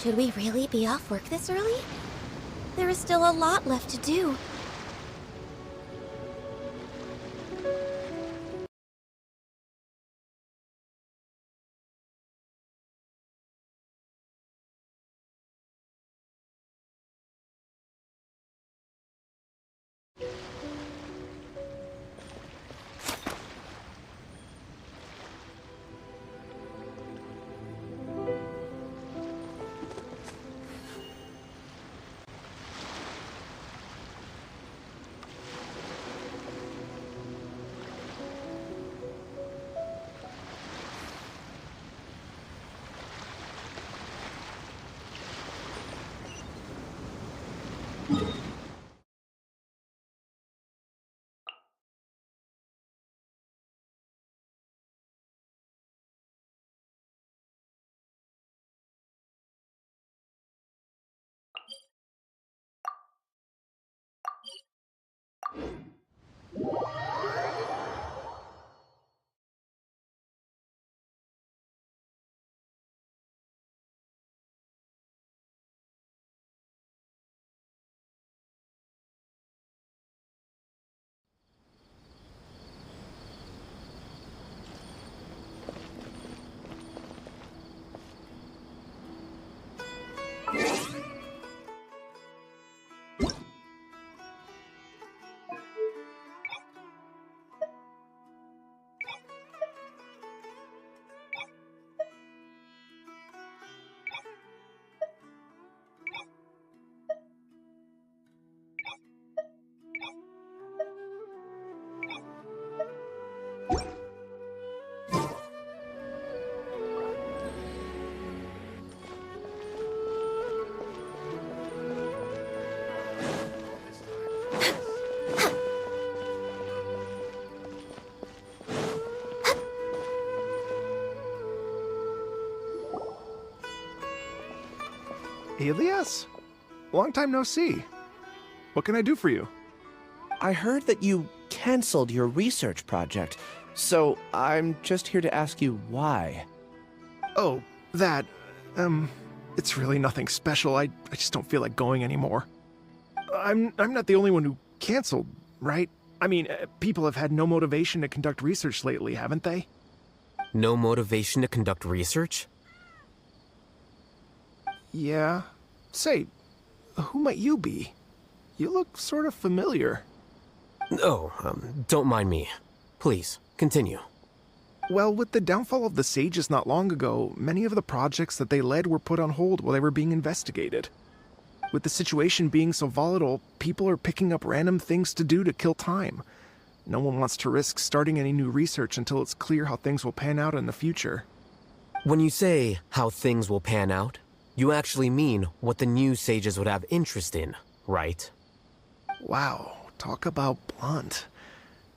Should we really be off work this early? There is still a lot left to do. Elias? Long time no see. What can I do for you? I heard that you canceled your research project, so I'm just here to ask you why. Oh, that... it's really nothing special. I just don't feel like going anymore. I'm not the only one who canceled, right? I mean, people have had no motivation to conduct research lately, haven't they? No motivation to conduct research? Yeah. Say, who might you be? You look sort of familiar. Oh, don't mind me. Please, continue. Well, with the downfall of the Sages not long ago, many of the projects that they led were put on hold while they were being investigated. With the situation being so volatile, people are picking up random things to do to kill time. No one wants to risk starting any new research until it's clear how things will pan out in the future. When you say how things will pan out, you actually mean what the new sages would have interest in, right? Wow, talk about blunt.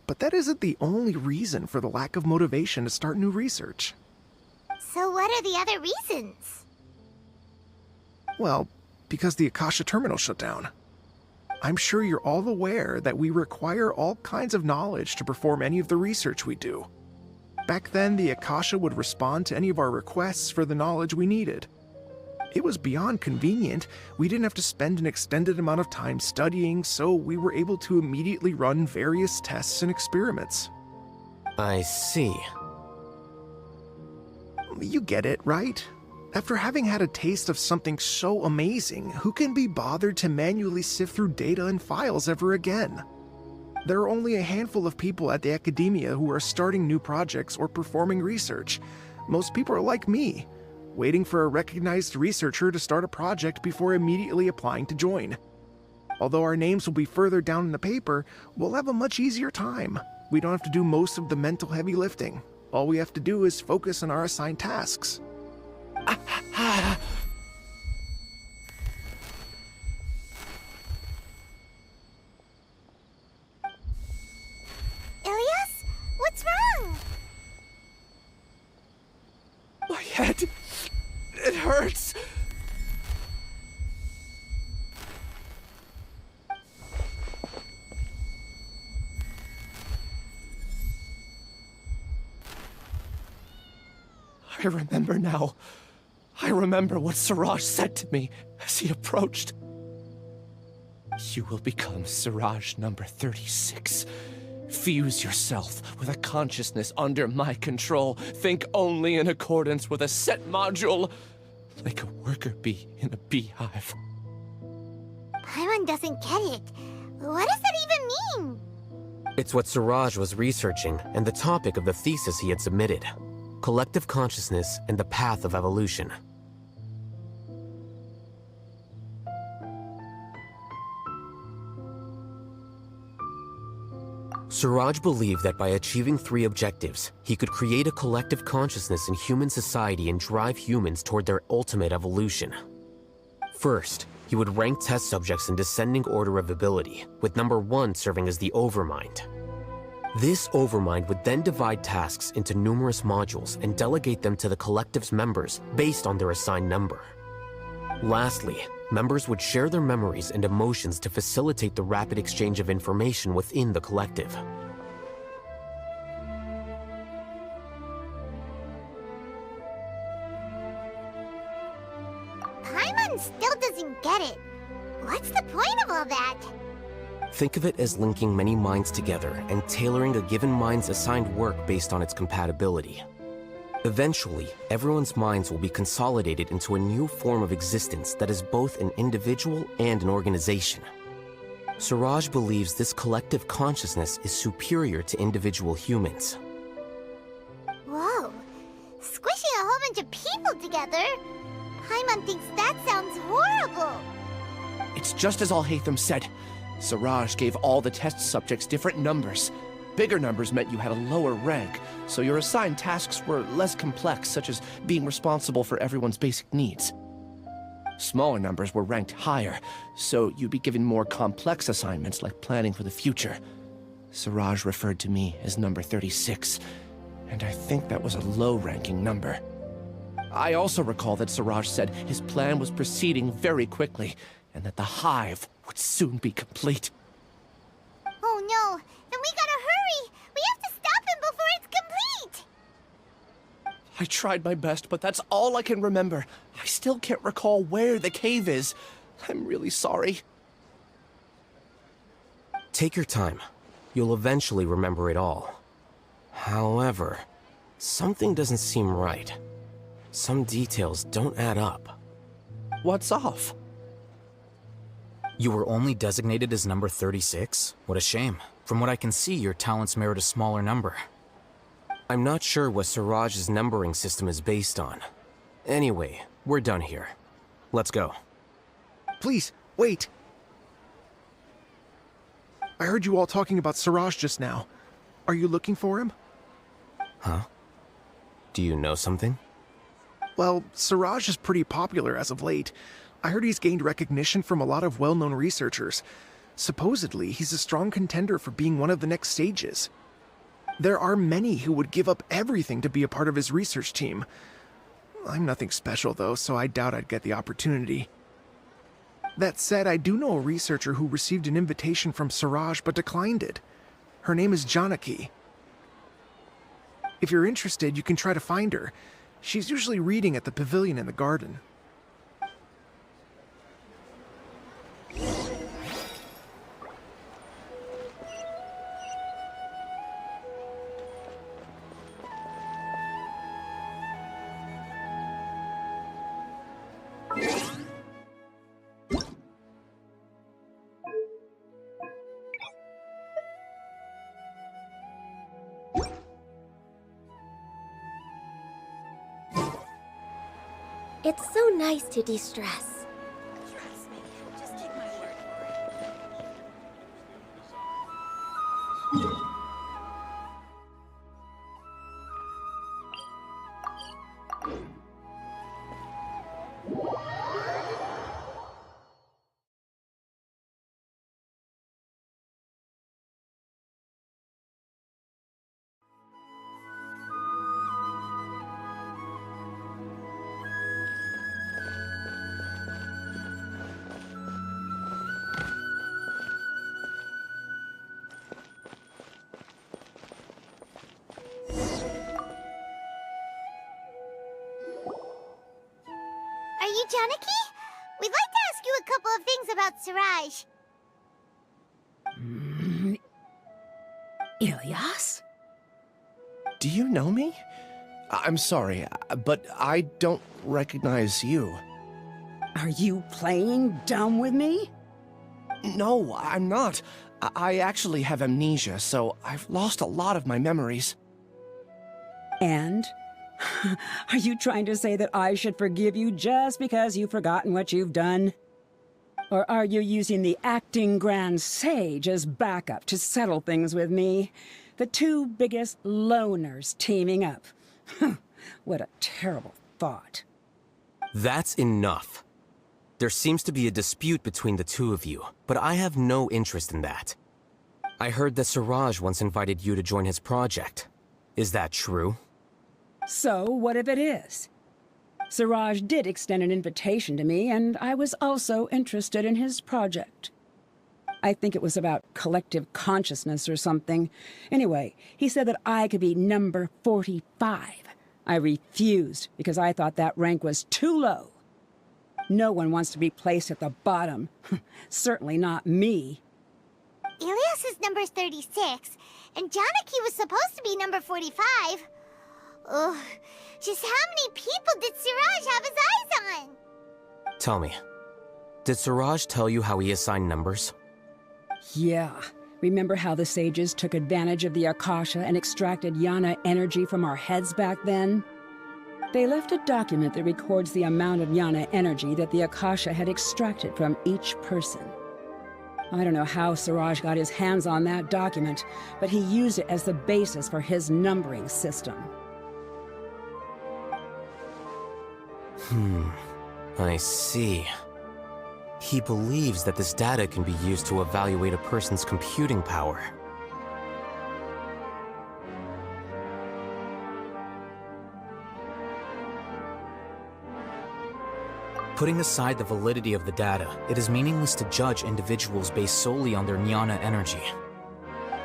But that isn't the only reason for the lack of motivation to start new research. So what are the other reasons? Well, because the Akasha terminal shut down. I'm sure you're all aware that we require all kinds of knowledge to perform any of the research we do. Back then, the Akasha would respond to any of our requests for the knowledge we needed. It was beyond convenient. We didn't have to spend an extended amount of time studying, so we were able to immediately run various tests and experiments. I see. You get it, right? After having had a taste of something so amazing, who can be bothered to manually sift through data and files ever again? There are only a handful of people at the academia who are starting new projects or performing research. Most people are like me, waiting for a recognized researcher to start a project before immediately applying to join. Although our names will be further down in the paper, we'll have a much easier time. We don't have to do most of the mental heavy lifting. All we have to do is focus on our assigned tasks. Ilias? What's wrong? My head... it hurts. I remember now. I remember what Siraj said to me as he approached. You will become Siraj number 36. Fuse yourself with a consciousness under my control. Think only in accordance with a set module, like a worker bee in a beehive. Paimon doesn't get it. What does that even mean? It's what Siraj was researching and the topic of the thesis he had submitted. Collective consciousness and the path of evolution. Siraj believed that by achieving 3 objectives, he could create a collective consciousness in human society and drive humans toward their ultimate evolution. First, he would rank test subjects in descending order of ability, with number 1 serving as the Overmind. This Overmind would then divide tasks into numerous modules and delegate them to the collective's members based on their assigned number. Lastly, members would share their memories and emotions to facilitate the rapid exchange of information within the collective. Paimon still doesn't get it. What's the point of all that? Think of it as linking many minds together and tailoring a given mind's assigned work based on its compatibility. Eventually, everyone's minds will be consolidated into a new form of existence that is both an individual and an organization. Siraj believes this collective consciousness is superior to individual humans. Whoa. Squishing a whole bunch of people together? Paimon thinks that sounds horrible. It's just as Alhaithum said. Siraj gave all the test subjects different numbers. Bigger numbers meant you had a lower rank, so your assigned tasks were less complex, such as being responsible for everyone's basic needs. Smaller numbers were ranked higher, so you'd be given more complex assignments like planning for the future. Siraj referred to me as number 36, and I think that was a low-ranking number. I also recall that Siraj said his plan was proceeding very quickly, and that the hive would soon be complete. Oh no, then we gotta hurry! We have to stop him before it's complete! I tried my best, but that's all I can remember. I still can't recall where the cave is. I'm really sorry. Take your time. You'll eventually remember it all. However, something doesn't seem right. Some details don't add up. What's off? You were only designated as number 36? What a shame. From what I can see, your talents merit a smaller number. I'm not sure what Siraj's numbering system is based on. Anyway, we're done here. Let's go. Please, wait. I heard you all talking about Siraj just now. Are you looking for him? Huh? Do you know something? Well, Siraj is pretty popular as of late. I heard he's gained recognition from a lot of well-known researchers. Supposedly, he's a strong contender for being one of the next sages. There are many who would give up everything to be a part of his research team. I'm nothing special though, so I doubt I'd get the opportunity. That said, I do know a researcher who received an invitation from Siraj but declined it. Her name is Janaki. If you're interested, you can try to find her. She's usually reading at the pavilion in the garden. It's so nice to de-stress. Trust me. Just take my word for it. Janaki? We'd like to ask you a couple of things about Siraj. Ilyas? Do you know me? I'm sorry, but I don't recognize you. Are you playing dumb with me? No, I'm not. I actually have amnesia, so I've lost a lot of my memories. And? Are you trying to say that I should forgive you just because you've forgotten what you've done? Or are you using the acting grand sage as backup to settle things with me? The two biggest loners teaming up. What a terrible thought. That's enough. There seems to be a dispute between the two of you, but I have no interest in that. I heard that Siraj once invited you to join his project. Is that true? So, what if it is? Siraj did extend an invitation to me, and I was also interested in his project. I think it was about collective consciousness or something. Anyway, he said that I could be number 45. I refused because I thought that rank was too low. No one wants to be placed at the bottom. Certainly not me. Ilias is number 36, and Janaki was supposed to be number 45. Ugh, just how many people did Siraj have his eyes on? Tell me, did Siraj tell you how he assigned numbers? Yeah. Remember how the sages took advantage of the Akasha and extracted Yana energy from our heads back then? They left a document that records the amount of Yana energy that the Akasha had extracted from each person. I don't know how Siraj got his hands on that document, but he used it as the basis for his numbering system. I see. He believes that this data can be used to evaluate a person's computing power. Putting aside the validity of the data, it is meaningless to judge individuals based solely on their jnana energy.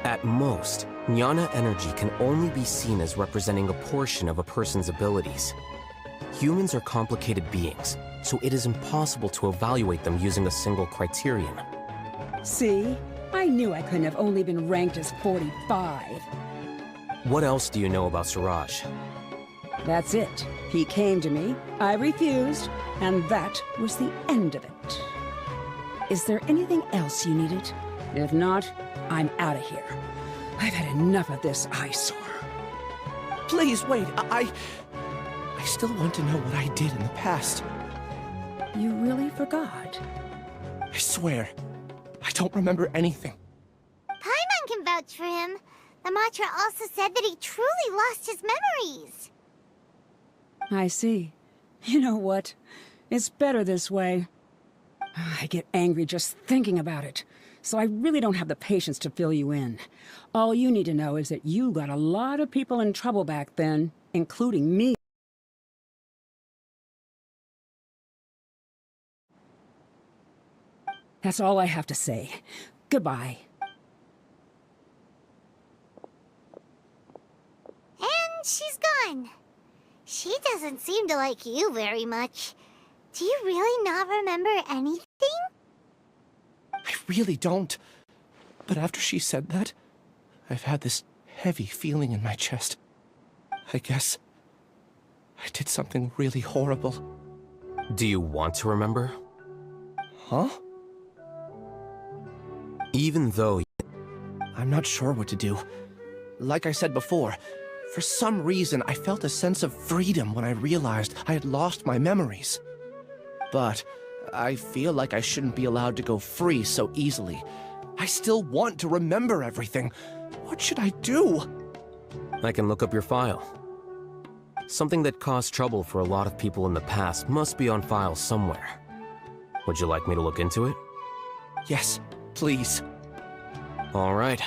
At most, jnana energy can only be seen as representing a portion of a person's abilities. Humans are complicated beings, so it is impossible to evaluate them using a single criterion. See? I knew I couldn't have only been ranked as 45. What else do you know about Siraj? That's it. He came to me, I refused, and that was the end of it. Is there anything else you needed? If not, I'm out of here. I've had enough of this eyesore. Please wait, I still want to know what I did in the past. You really forgot? I swear, I don't remember anything. Paimon can vouch for him. The mantra also said that he truly lost his memories. I see. You know what? It's better this way. I get angry just thinking about it, so I really don't have the patience to fill you in. All you need to know is that you got a lot of people in trouble back then, including me. That's all I have to say. Goodbye. And she's gone. She doesn't seem to like you very much. Do you really not remember anything? I really don't. But after she said that, I've had this heavy feeling in my chest. I guess I did something really horrible. Do you want to remember? Huh? Even though... I'm not sure what to do. Like I said before, for some reason I felt a sense of freedom when I realized I had lost my memories. But I feel like I shouldn't be allowed to go free so easily. I still want to remember everything. What should I do? I can look up your file. Something that caused trouble for a lot of people in the past must be on file somewhere. Would you like me to look into it? Yes, please. All right,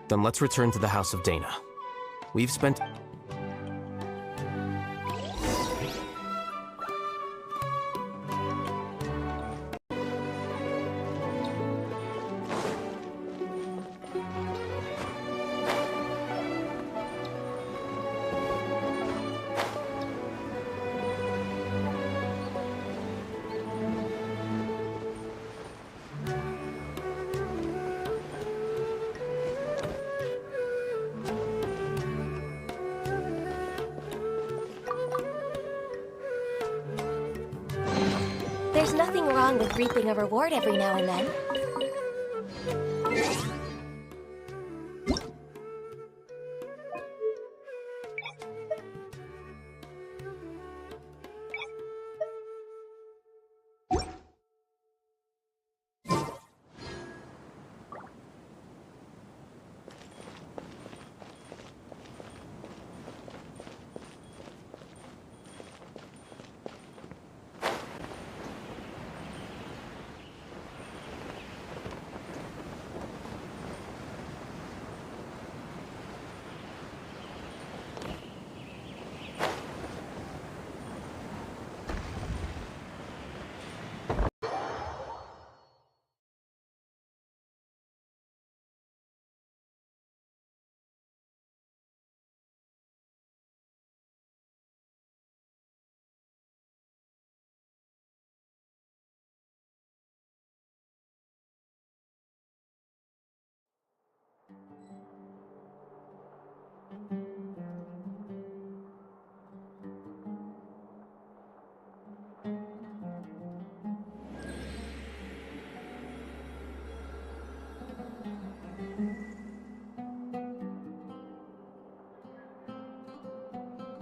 then let's return to the House of Dana. We've spent... wrong with reaping a reward every now and then.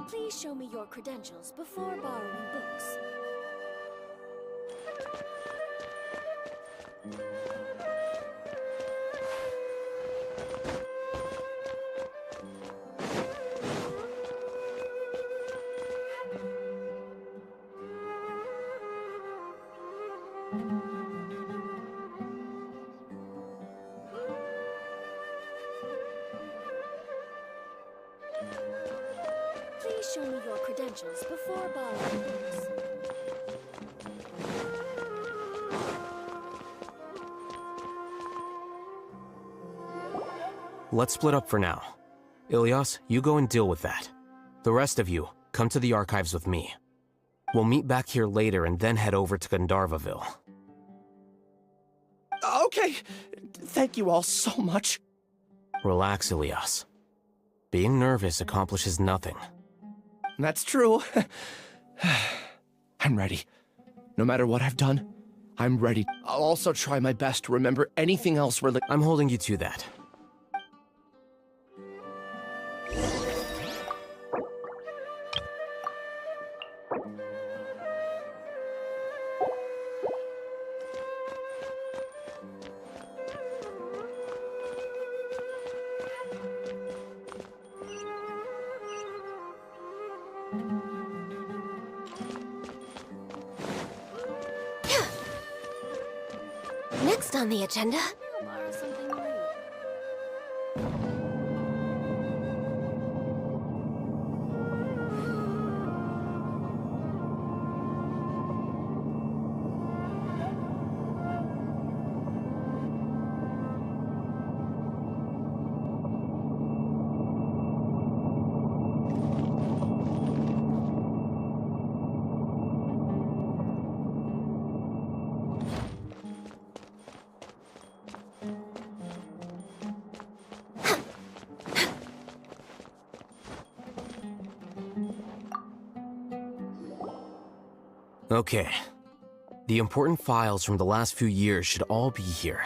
Please show me your credentials before borrowing books. Please show me your credentials before borrowing books. Let's split up for now. Ilias, you go and deal with that. The rest of you, come to the archives with me. We'll meet back here later and then head over to Gandharvaville. Okay, thank you all so much. Relax, Ilias. Being nervous accomplishes nothing. That's true. I'm ready. No matter what I've done, I'm ready. I'll also try my best to remember anything else related. I'm holding you to that. Next on the agenda, I'll borrow something new. Okay. The important files from the last few years should all be here.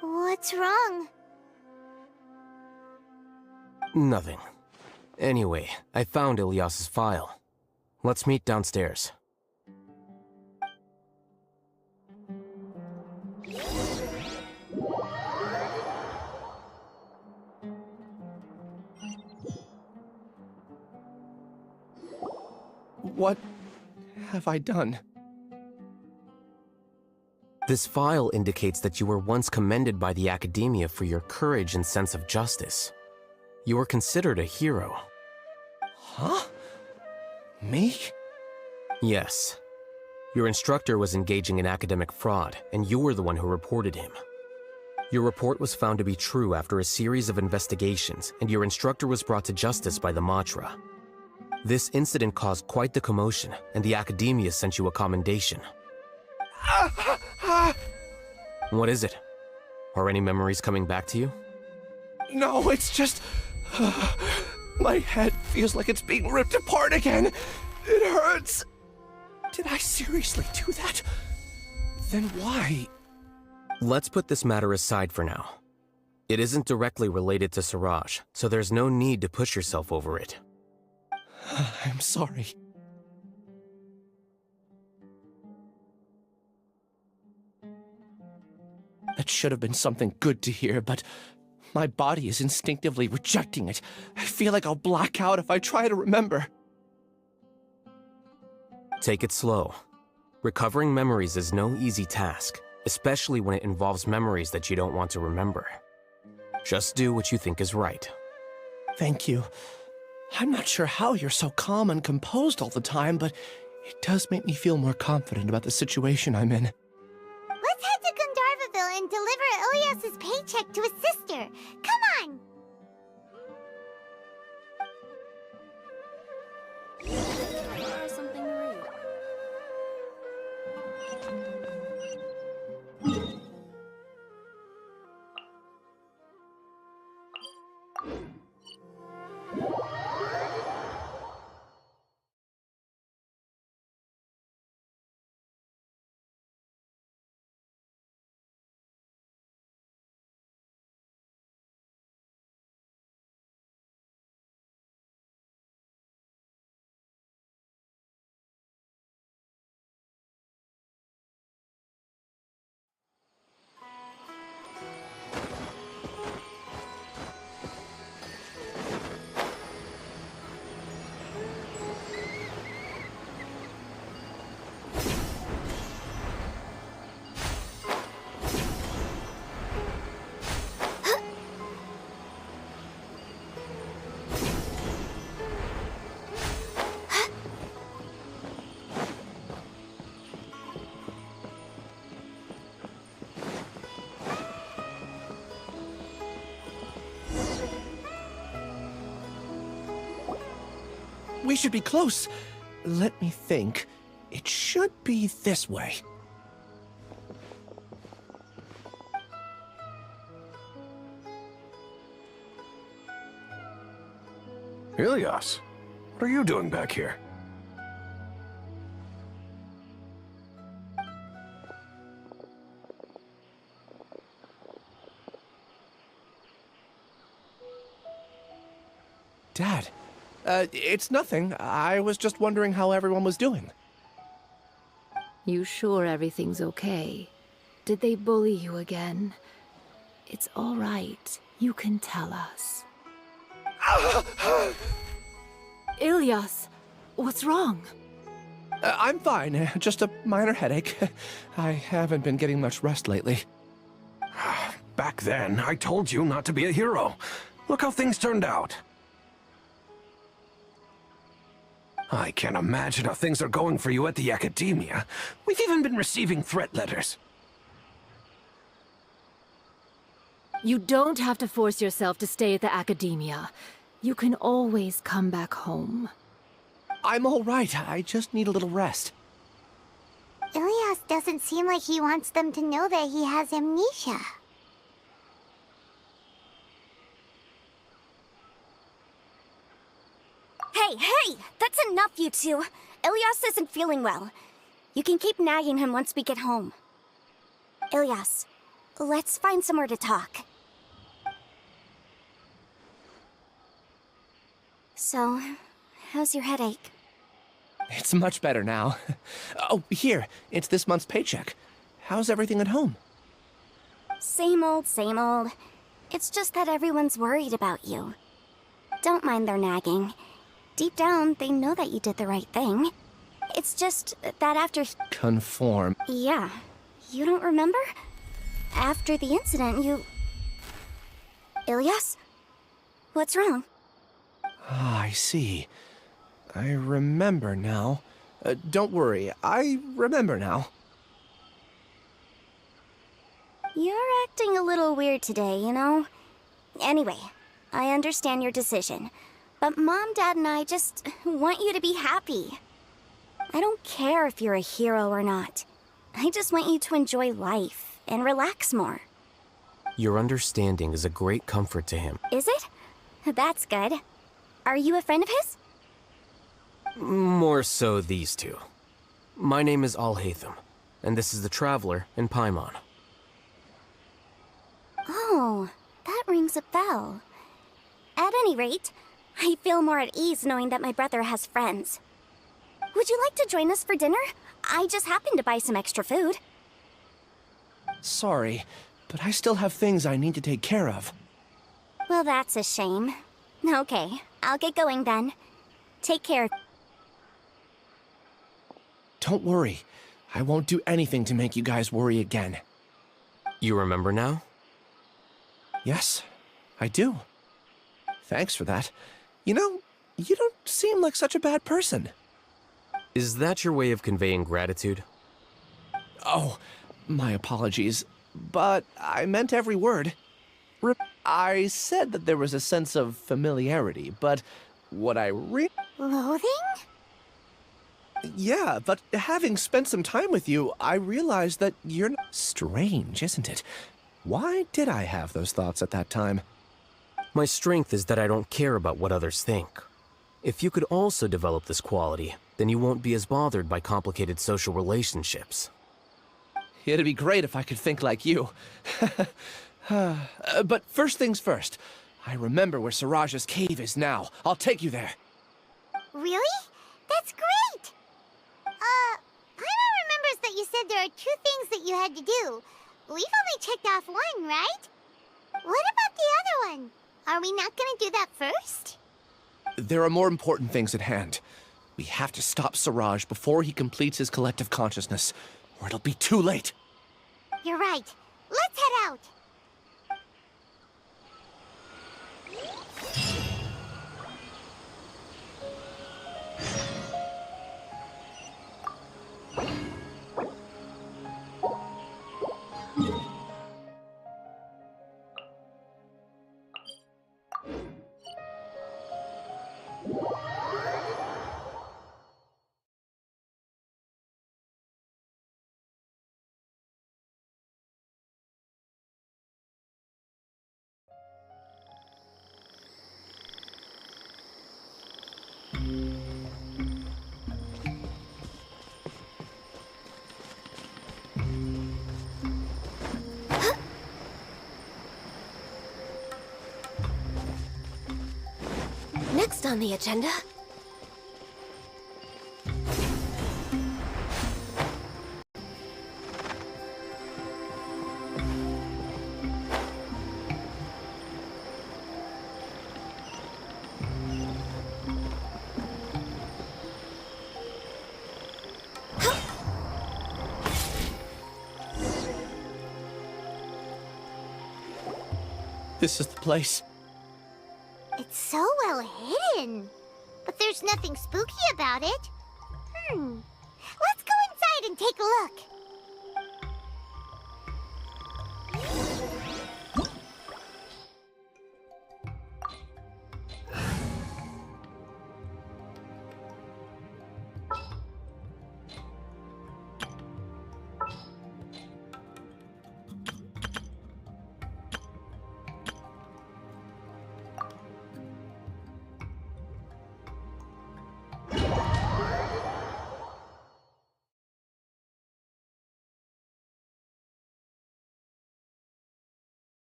What's wrong? Nothing. Anyway, I found Ilias's file. Let's meet downstairs. What have I done? This file indicates that you were once commended by the Academia for your courage and sense of justice. You were considered a hero. Huh? Me? Yes. Your instructor was engaging in academic fraud, and you were the one who reported him. Your report was found to be true after a series of investigations, and your instructor was brought to justice by the Matra. This incident caused quite the commotion, and the academia sent you a commendation. What is it? Are any memories coming back to you? No, it's just... my head feels like it's being ripped apart again. It hurts. Did I seriously do that? Then why? Let's put this matter aside for now. It isn't directly related to Siraj, so there's no need to push yourself over it. I'm sorry. That should have been something good to hear, but my body is instinctively rejecting it. I feel like I'll black out if I try to remember. Take it slow. Recovering memories is no easy task, especially when it involves memories that you don't want to remember. Just do what you think is right. Thank you. I'm not sure how you're so calm and composed all the time, but it does make me feel more confident about the situation I'm in. Let's head to Gandharvaville and deliver Ilyas's paycheck to his sister. Come on! Something to read. We should be close. Let me think. It should be this way. Ilyas, what are you doing back here? Dad, it's nothing. I was just wondering how everyone was doing. You sure everything's okay? Did they bully you again? It's all right. You can tell us. Ilyas, what's wrong? I'm fine. Just a minor headache. I haven't been getting much rest lately. Back then, I told you not to be a hero. Look how things turned out. I can't imagine how things are going for you at the academia. We've even been receiving threat letters. You don't have to force yourself to stay at the academia. You can always come back home. I'm all right. I just need a little rest. Ilyas doesn't seem like he wants them to know that he has amnesia. Hey! That's enough, you two. Ilyas isn't feeling well. You can keep nagging him once we get home. Ilyas, let's find somewhere to talk. So, how's your headache? It's much better now. Oh, here. It's this month's paycheck. How's everything at home? Same old, same old. It's just that everyone's worried about you. Don't mind their nagging. Deep down, they know that you did the right thing. It's just that after... Conform. Yeah. You don't remember? After the incident, you... Ilyas? What's wrong? Ah, I see. I remember now. Don't worry, I remember now. You're acting a little weird today, you know? Anyway, I understand your decision, but Mom, Dad, and I just want you to be happy. I don't care if you're a hero or not. I just want you to enjoy life and relax more. Your understanding is a great comfort to him. Is it? That's good. Are you a friend of his? More so these two. My name is Alhaithum, and this is the Traveler in Paimon. Oh, that rings a bell. At any rate, I feel more at ease knowing that my brother has friends. Would you like to join us for dinner? I just happened to buy some extra food. Sorry, but I still have things I need to take care of. Well, that's a shame. Okay, I'll get going then. Take care. Don't worry. I won't do anything to make you guys worry again. You remember now? Yes, I do. Thanks for that. You know, you don't seem like such a bad person. Is that your way of conveying gratitude? Oh, my apologies, but I meant every word. I said that there was a sense of familiarity, but what I Loathing? Yeah, but having spent some time with you, I realized that you're strange, isn't it? Why did I have those thoughts at that time? My strength is that I don't care about what others think. If you could also develop this quality, then you won't be as bothered by complicated social relationships. It'd be great if I could think like you. But first things first, I remember where Siraj's cave is now. I'll take you there. Really? That's great! Paimon remembers that you said there are 2 things that you had to do. We've only checked off 1, right? What about the other one? Are we not gonna do that first? There are more important things at hand. We have to stop Siraj before he completes his collective consciousness, or it'll be too late. You're right. Let's head out. Next on the agenda... This is the place. It's so well hidden. But there's nothing spooky about it. Let's go inside and take a look.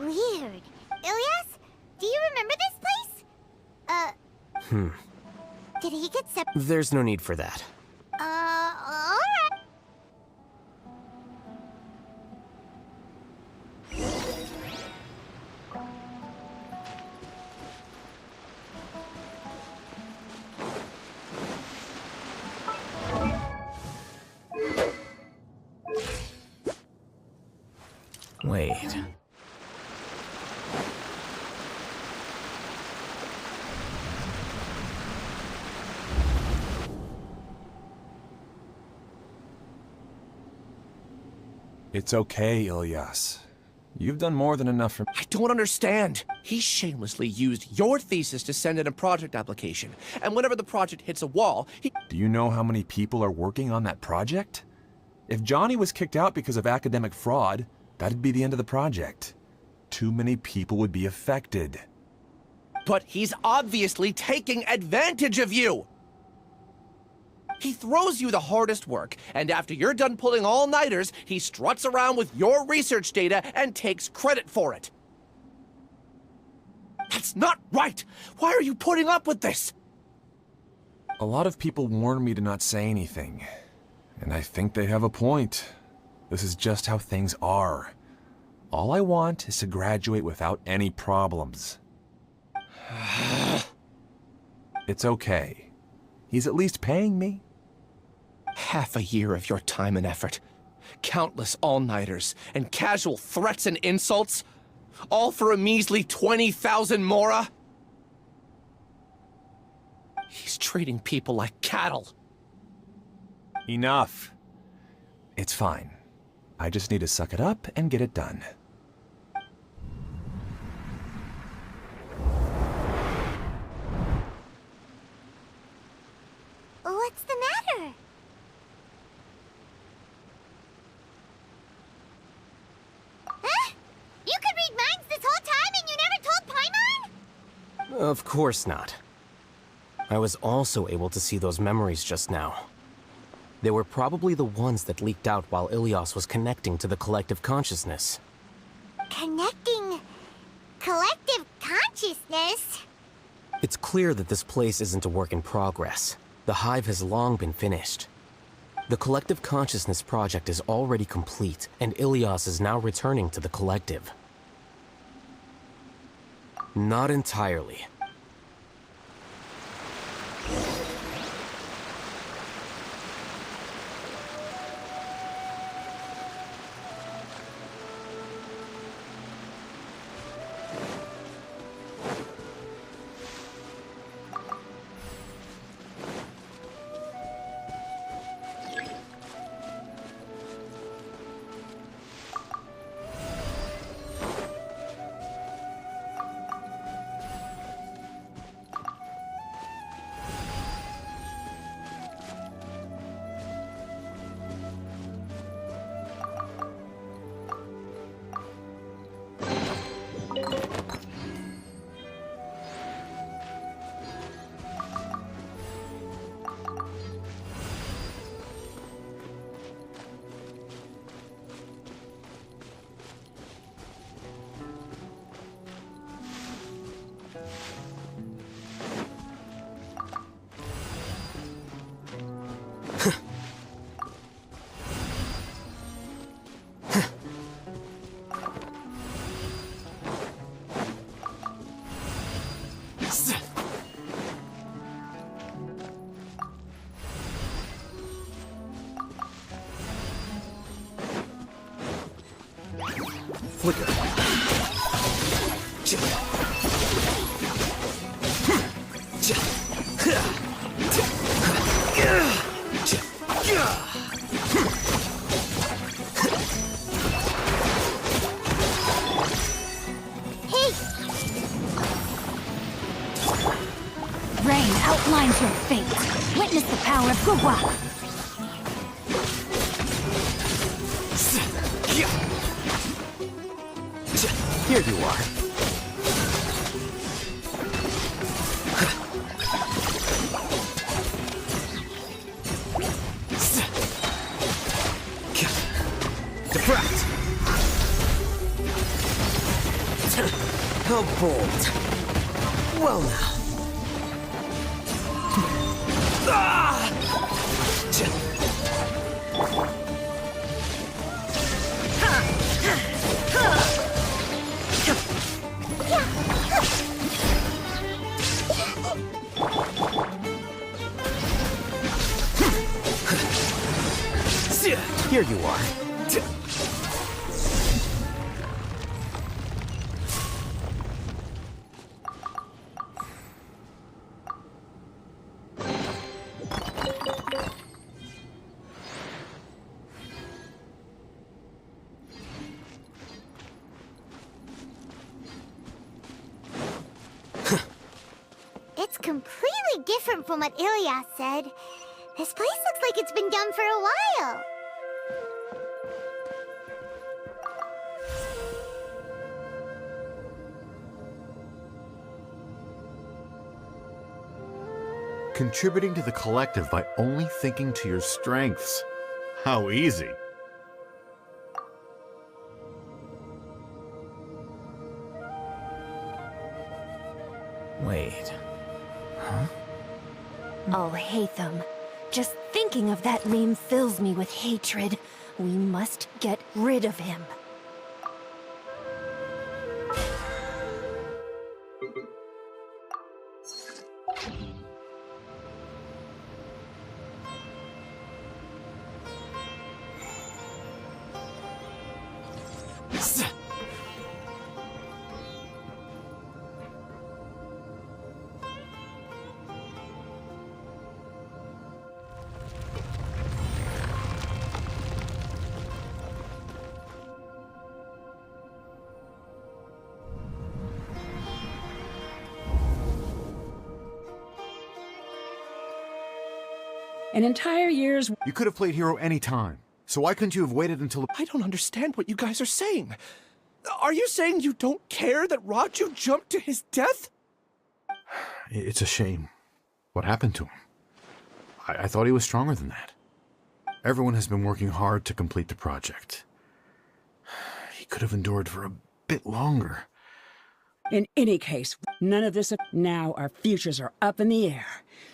Weird. Ilias, do you remember this place? Did he get separated? There's no need for that. Alright. Wait. It's okay, Ilias. You've done more than enough for— I don't understand. He shamelessly used your thesis to send in a project application, and whenever the project hits a wall, he— Do you know how many people are working on that project? If Johnny was kicked out because of academic fraud, that'd be the end of the project. Too many people would be affected. But he's obviously taking advantage of you! He throws you the hardest work, and after you're done pulling all-nighters, he struts around with your research data and takes credit for it. That's not right! Why are you putting up with this? A lot of people warn me to not say anything, and I think they have a point. This is just how things are. All I want is to graduate without any problems. It's okay. He's at least paying me. Half a year of your time and effort, countless all-nighters, and casual threats and insults, all for a measly 20,000 mora? He's treating people like cattle. Enough. It's fine. I just need to suck it up and get it done. What's the matter? Huh? You could read minds this whole time and you never told Paimon? Of course not. I was also able to see those memories just now. They were probably the ones that leaked out while Ilias was connecting to the collective consciousness. Connecting collective consciousness? It's clear that this place isn't a work in progress. The hive has long been finished. The collective consciousness project is already complete, and Ilias is now returning to the collective. Not entirely. Flicker. Rain outlines your fate. Witness the power of Gugwa. Here you are. Deflect! How bold. Well now. Here you are. It's completely different from what Ilias said. This place looks like it's been done for a while. Contributing to the collective by only thinking to your strengths. How easy. Wait. Huh? Alhaithum. Just thinking of that name fills me with hatred. We must get rid of him. An entire year's... You could have played hero any time. So why couldn't you have waited until... I don't understand what you guys are saying. Are you saying you don't care that Raju jumped to his death? It's a shame. What happened to him? I thought he was stronger than that. Everyone has been working hard to complete the project. He could have endured for a bit longer. In any case, none of this... Now our futures are up in the air.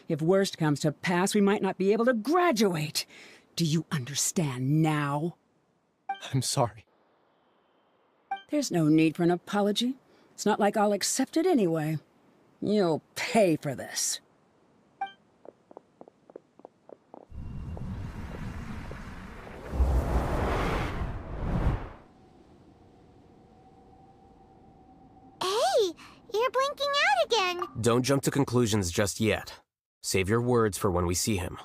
If worst comes to pass, we might not be able to graduate. Do you understand now? I'm sorry. There's no need for an apology. It's not like I'll accept it anyway. You'll pay for this. Hey, you're blinking out again. Don't jump to conclusions just yet. Save your words for when we see him.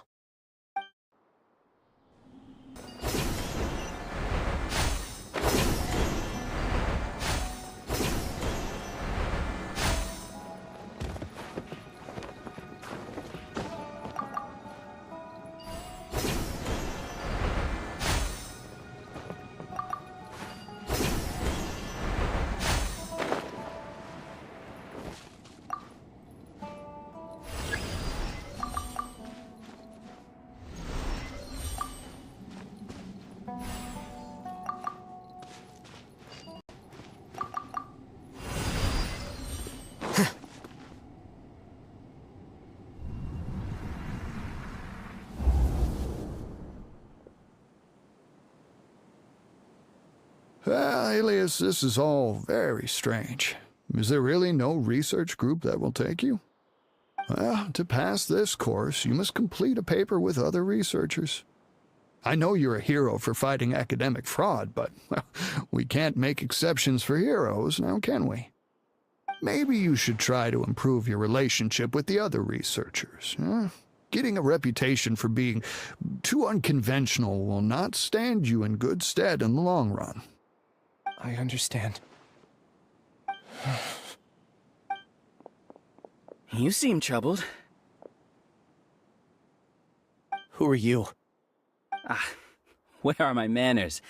Well, Alias, this is all very strange. Is there really no research group that will take you? Well, to pass this course, you must complete a paper with other researchers. I know you're a hero for fighting academic fraud, but well, we can't make exceptions for heroes, now can we? Maybe you should try to improve your relationship with the other researchers. Getting a reputation for being too unconventional will not stand you in good stead in the long run. I understand. You seem troubled. Who are you? Where are my manners?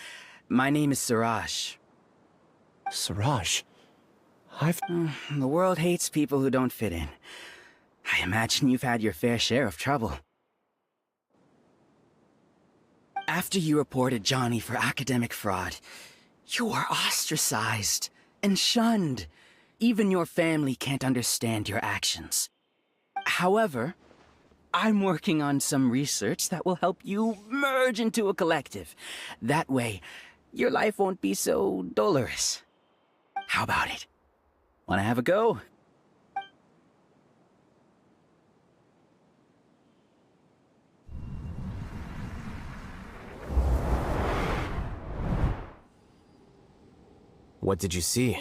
My name is Siraj. Siraj? The world hates people who don't fit in. I imagine you've had your fair share of trouble. After you reported Johnny for academic fraud, you were ostracized. and shunned. Even your family can't understand your actions. However, I'm working on some research that will help you merge into a collective. That way, your life won't be so dolorous. How about it? Wanna have a go? What did you see?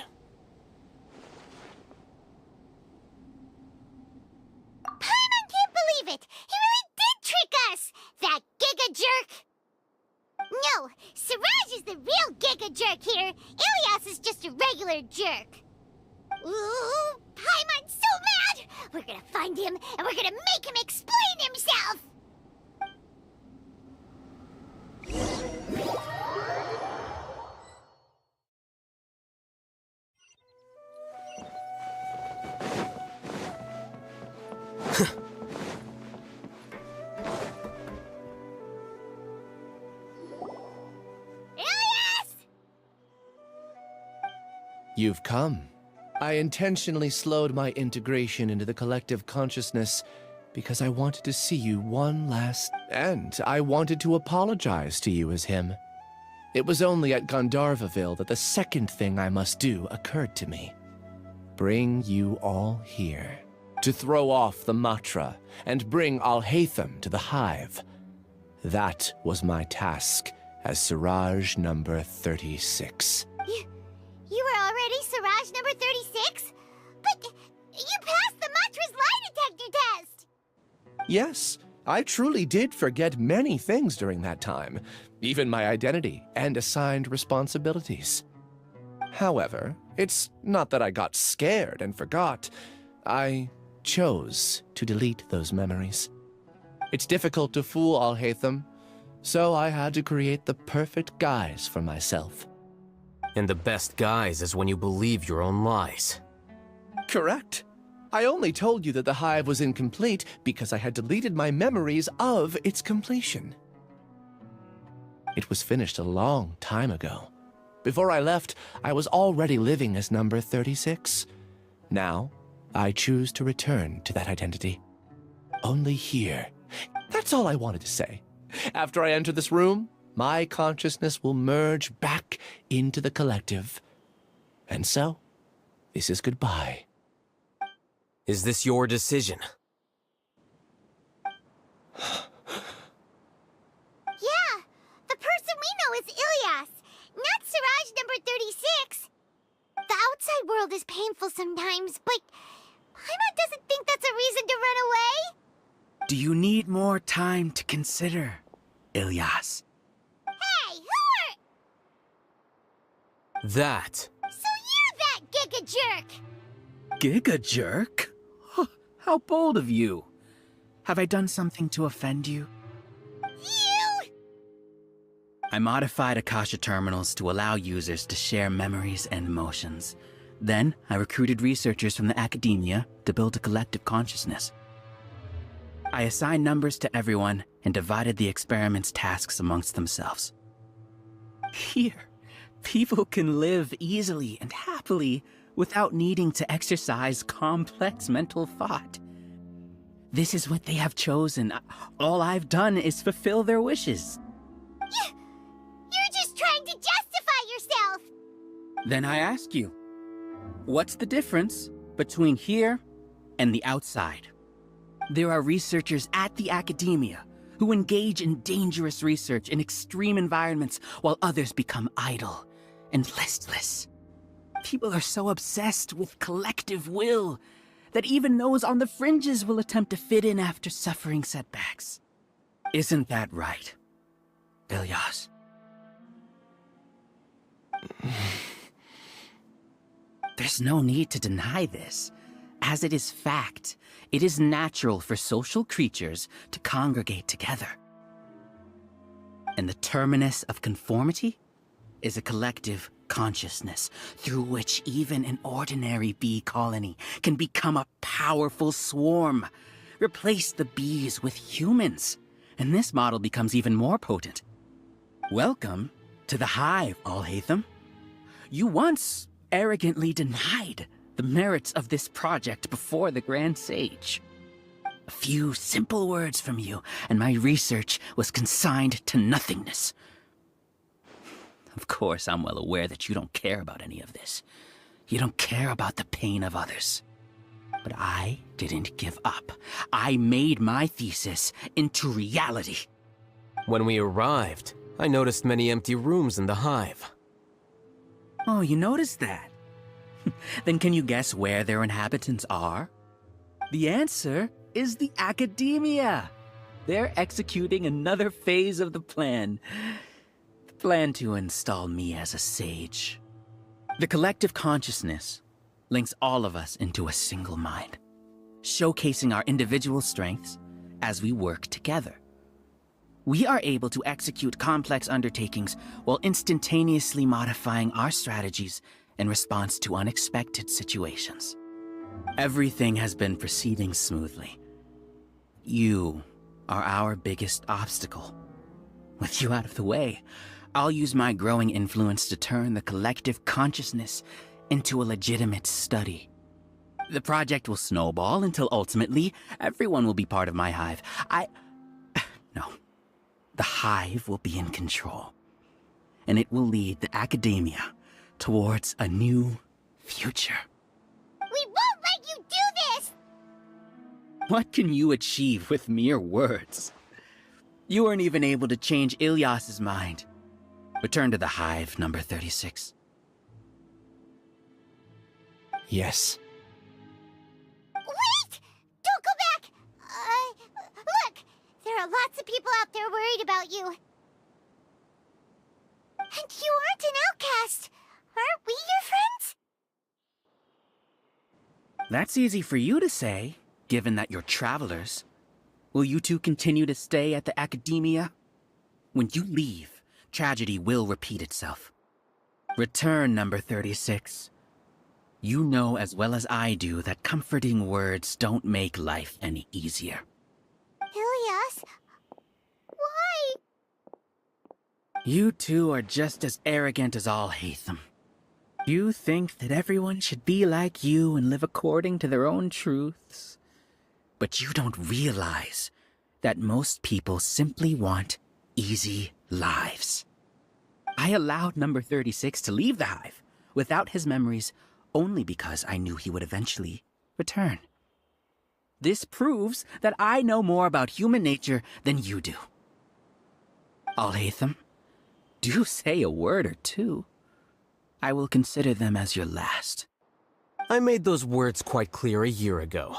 Paimon can't believe it! He really did trick us! That giga jerk! No, Siraj is the real giga jerk here. Ilias is just a regular jerk. Ooh, Paimon's so mad! We're gonna find him, and we're gonna make him explain himself! You've come. I intentionally slowed my integration into the collective consciousness because I wanted to see you one last... And I wanted to apologize to you as him. It was only at Gandharvaville that the second thing I must do occurred to me. Bring you all here. To throw off the Matra and bring Alhaithum to the Hive. That was my task as Siraj number 36. You were already Siraj number 36? But you passed the Matra's lie detector test! Yes, I truly did forget many things during that time, even my identity and assigned responsibilities. However, it's not that I got scared and forgot. I chose to delete those memories. It's difficult to fool Alhaithum, so I had to create the perfect guise for myself. And the best guise is when you believe your own lies. Correct. I only told you that the hive was incomplete because I had deleted my memories of its completion. It was finished a long time ago. Before I left, I was already living as number 36. Now, I choose to return to that identity. Only here. That's all I wanted to say. After I enter this room, my consciousness will merge back into the collective. And so, this is goodbye. Is this your decision? Yeah, the person we know is Ilias, not Siraj number 36. The outside world is painful sometimes, but Paimon doesn't think that's a reason to run away. Do you need more time to consider, Ilias? Hey, who are... That. So you're that giga jerk! Giga jerk? How bold of you. Have I done something to offend you? You! I modified Akasha terminals to allow users to share memories and emotions. Then, I recruited researchers from the academia to build a collective consciousness. I assigned numbers to everyone and divided the experiment's tasks amongst themselves. Here, people can live easily and happily without needing to exercise complex mental thought. This is what they have chosen. All I've done is fulfill their wishes. You're just trying to justify yourself! Then I ask you, what's the difference between here and the outside? There are researchers at the academia who engage in dangerous research in extreme environments while others become idle and listless. People are so obsessed with collective will that even those on the fringes will attempt to fit in after suffering setbacks. Isn't that right, Ilias? There's no need to deny this. As it is fact, it is natural for social creatures to congregate together. And the terminus of conformity is a collective consciousness through which even an ordinary bee colony can become a powerful swarm. Replace the bees with humans, and this model becomes even more potent. Welcome to the hive, Alhaithum. You once arrogantly denied the merits of this project before the Grand Sage. A few simple words from you, and my research was consigned to nothingness. Of course, I'm well aware that you don't care about any of this. You don't care about the pain of others. But I didn't give up. I made my thesis into reality. When we arrived, I noticed many empty rooms in the hive. Oh, you noticed that? Then can you guess where their inhabitants are? The answer is the academia. They're executing another phase of the plan. The plan to install me as a sage. The collective consciousness links all of us into a single mind, showcasing our individual strengths as we work together. We are able to execute complex undertakings while instantaneously modifying our strategies in response to unexpected situations. Everything has been proceeding smoothly. You are our biggest obstacle. With you out of the way, I'll use my growing influence to turn the collective consciousness into a legitimate study. The project will snowball until ultimately everyone will be part of my hive. No. The hive will be in control. And it will lead the academia towards a new future. We won't let you do this! What can you achieve with mere words? You weren't even able to change Ilyas's mind. Return to the hive, number 36. Yes. Wait! Don't go back! Look! There are lots of people out there worried about you. And you aren't an outcast. Aren't we your friends? That's easy for you to say, given that you're travelers. Will you two continue to stay at the academia? When you leave, tragedy will repeat itself. Return, number 36. You know as well as I do that comforting words don't make life any easier. Ilyas? Why? You two are just as arrogant as Alhaithum. You think that everyone should be like you and live according to their own truths. But you don't realize that most people simply want easy lives. I allowed number 36 to leave the hive without his memories only because I knew he would eventually return. This proves that I know more about human nature than you do. Alhaithum, do say a word or two. I will consider them as your last. I made those words quite clear a year ago.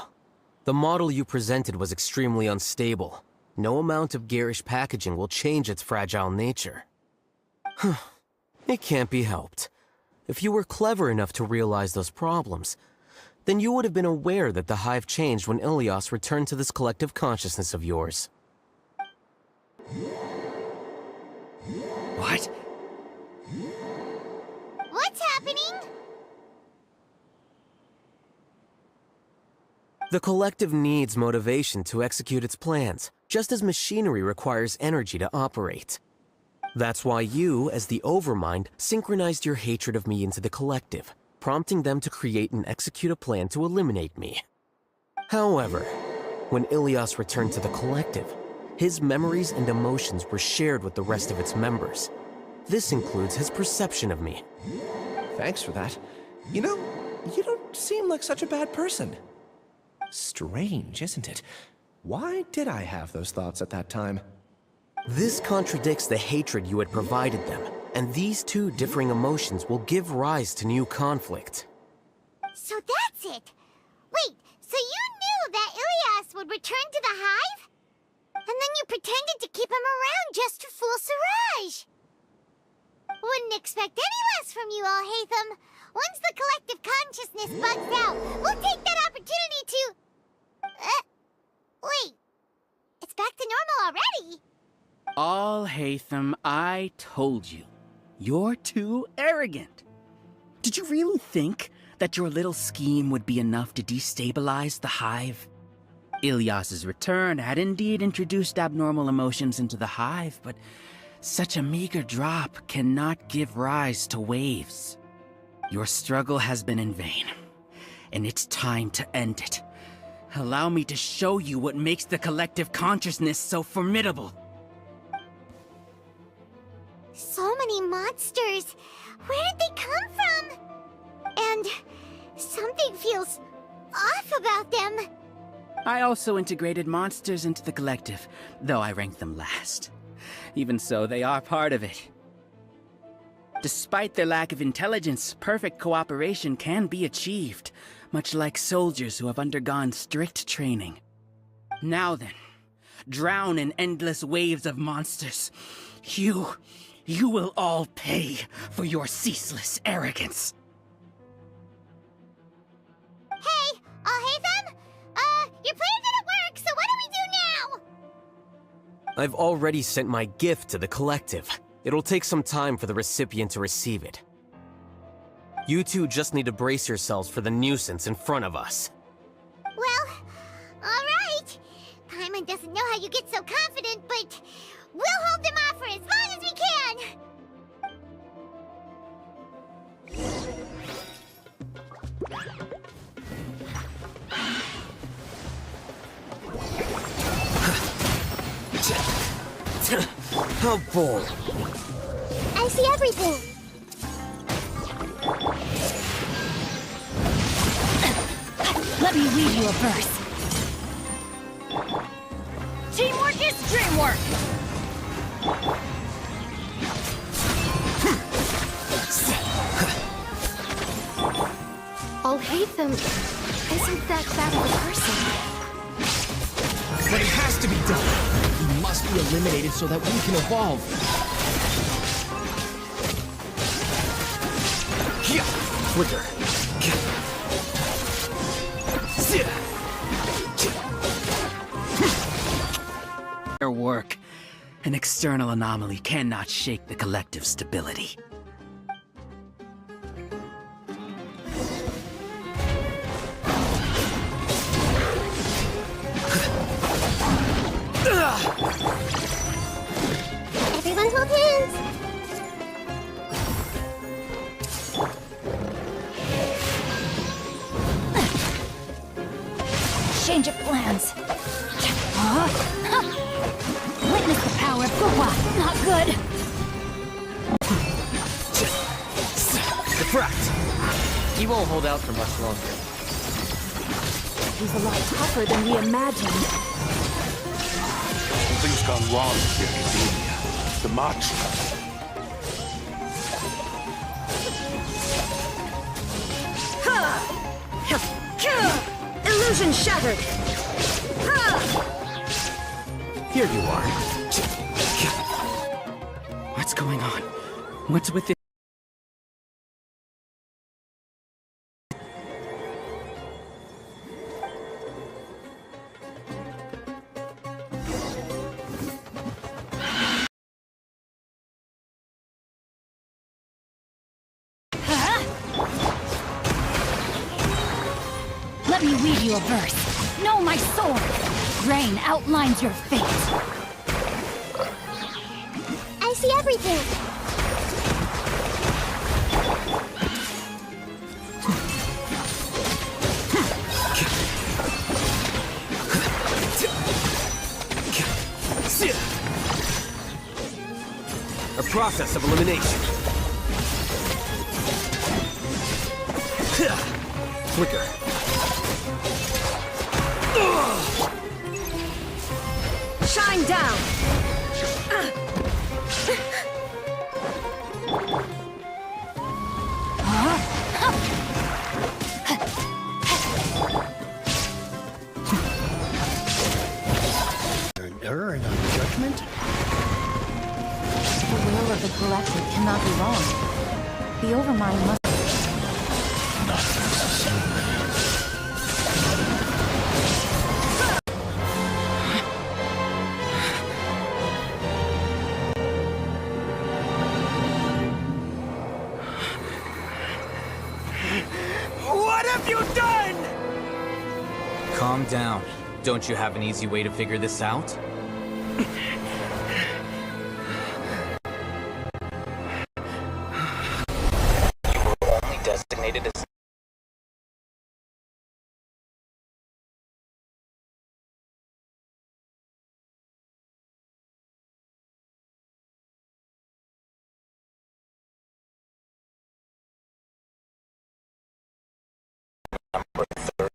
The model you presented was extremely unstable. No amount of garish packaging will change its fragile nature. It can't be helped. If you were clever enough to realize those problems, then you would have been aware that the hive changed when Ilyas returned to this collective consciousness of yours. What? What's happening? The collective needs motivation to execute its plans, just as machinery requires energy to operate. That's why you, as the Overmind, synchronized your hatred of me into the collective, prompting them to create and execute a plan to eliminate me. However, when Ilyas returned to the collective, his memories and emotions were shared with the rest of its members. This includes his perception of me. Thanks for that. You know, you don't seem like such a bad person. Strange, isn't it? Why did I have those thoughts at that time? This contradicts the hatred you had provided them, and these two differing emotions will give rise to new conflict. So that's it. Wait, so you knew that Ilyas would return to the hive? And then you pretended to keep him around just to fool Siraj. Wouldn't expect any less from you, Alhaithum. Once the collective consciousness bugs out, we'll take that opportunity to... wait. It's back to normal already. Alhaithum, I told you. You're too arrogant. Did you really think that your little scheme would be enough to destabilize the hive? Ilyas's return had indeed introduced abnormal emotions into the hive, but such a meager drop cannot give rise to waves. Your struggle has been in vain, and it's time to end it. Allow me to show you what makes the collective consciousness so formidable. So many monsters. Where did they come from? And something feels off about them. I also integrated monsters into the collective, though I ranked them last. Even so, they are part of it. Despite their lack of intelligence, perfect cooperation can be achieved, much like soldiers who have undergone strict training. Now then, drown in endless waves of monsters. You will all pay for your ceaseless arrogance. Hey, Alhaithum? Your plan didn't work, so what do we do now? I've already sent my gift to the collective. It'll take some time for the recipient to receive it. You two just need to brace yourselves for the nuisance in front of us. Well, alright. Paimon doesn't know how you get so confident, but we'll hold them off for as long as we can! Oh boy. I see everything! Let me read you a verse. Teamwork is dreamwork! Alhaithum isn't that bad of a person. But it has to be done. He must be eliminated so that we can evolve. Quicker. Their work. An external anomaly cannot shake the collective stability. Everyone hold hands! Change of plans. Witness the power of Gua. Not good. Diffract. He won't hold out for much longer. He's a lot tougher than we imagined. Something's gone wrong with the academia. The march. Illusion shattered! Here you are. What's going on? What's with this? Let me read you a verse. Know my sword. Rain outlines your fate. I see everything! A process of elimination. Quicker. Shine down! An error in our judgment? The will of the collective cannot be wrong. The Overmind must... Not necessarily. What have you done? Calm down. Don't you have an easy way to figure this out? designated as number 36.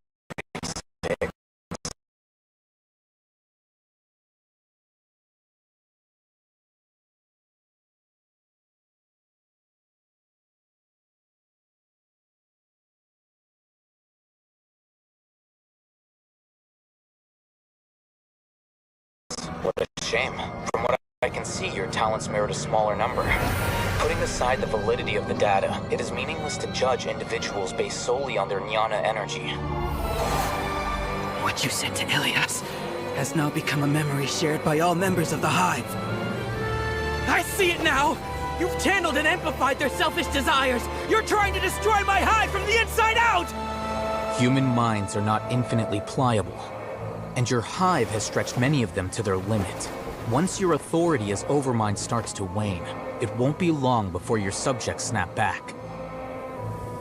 What a shame. From what I can see, your talents merit a smaller number. Putting aside the validity of the data, it is meaningless to judge individuals based solely on their jnana energy. What you said to Ilias has now become a memory shared by all members of the Hive. I see it now! You've channeled and amplified their selfish desires! You're trying to destroy my Hive from the inside out! Human minds are not infinitely pliable, and your Hive has stretched many of them to their limit. Once your authority as Overmind starts to wane, it won't be long before your subjects snap back.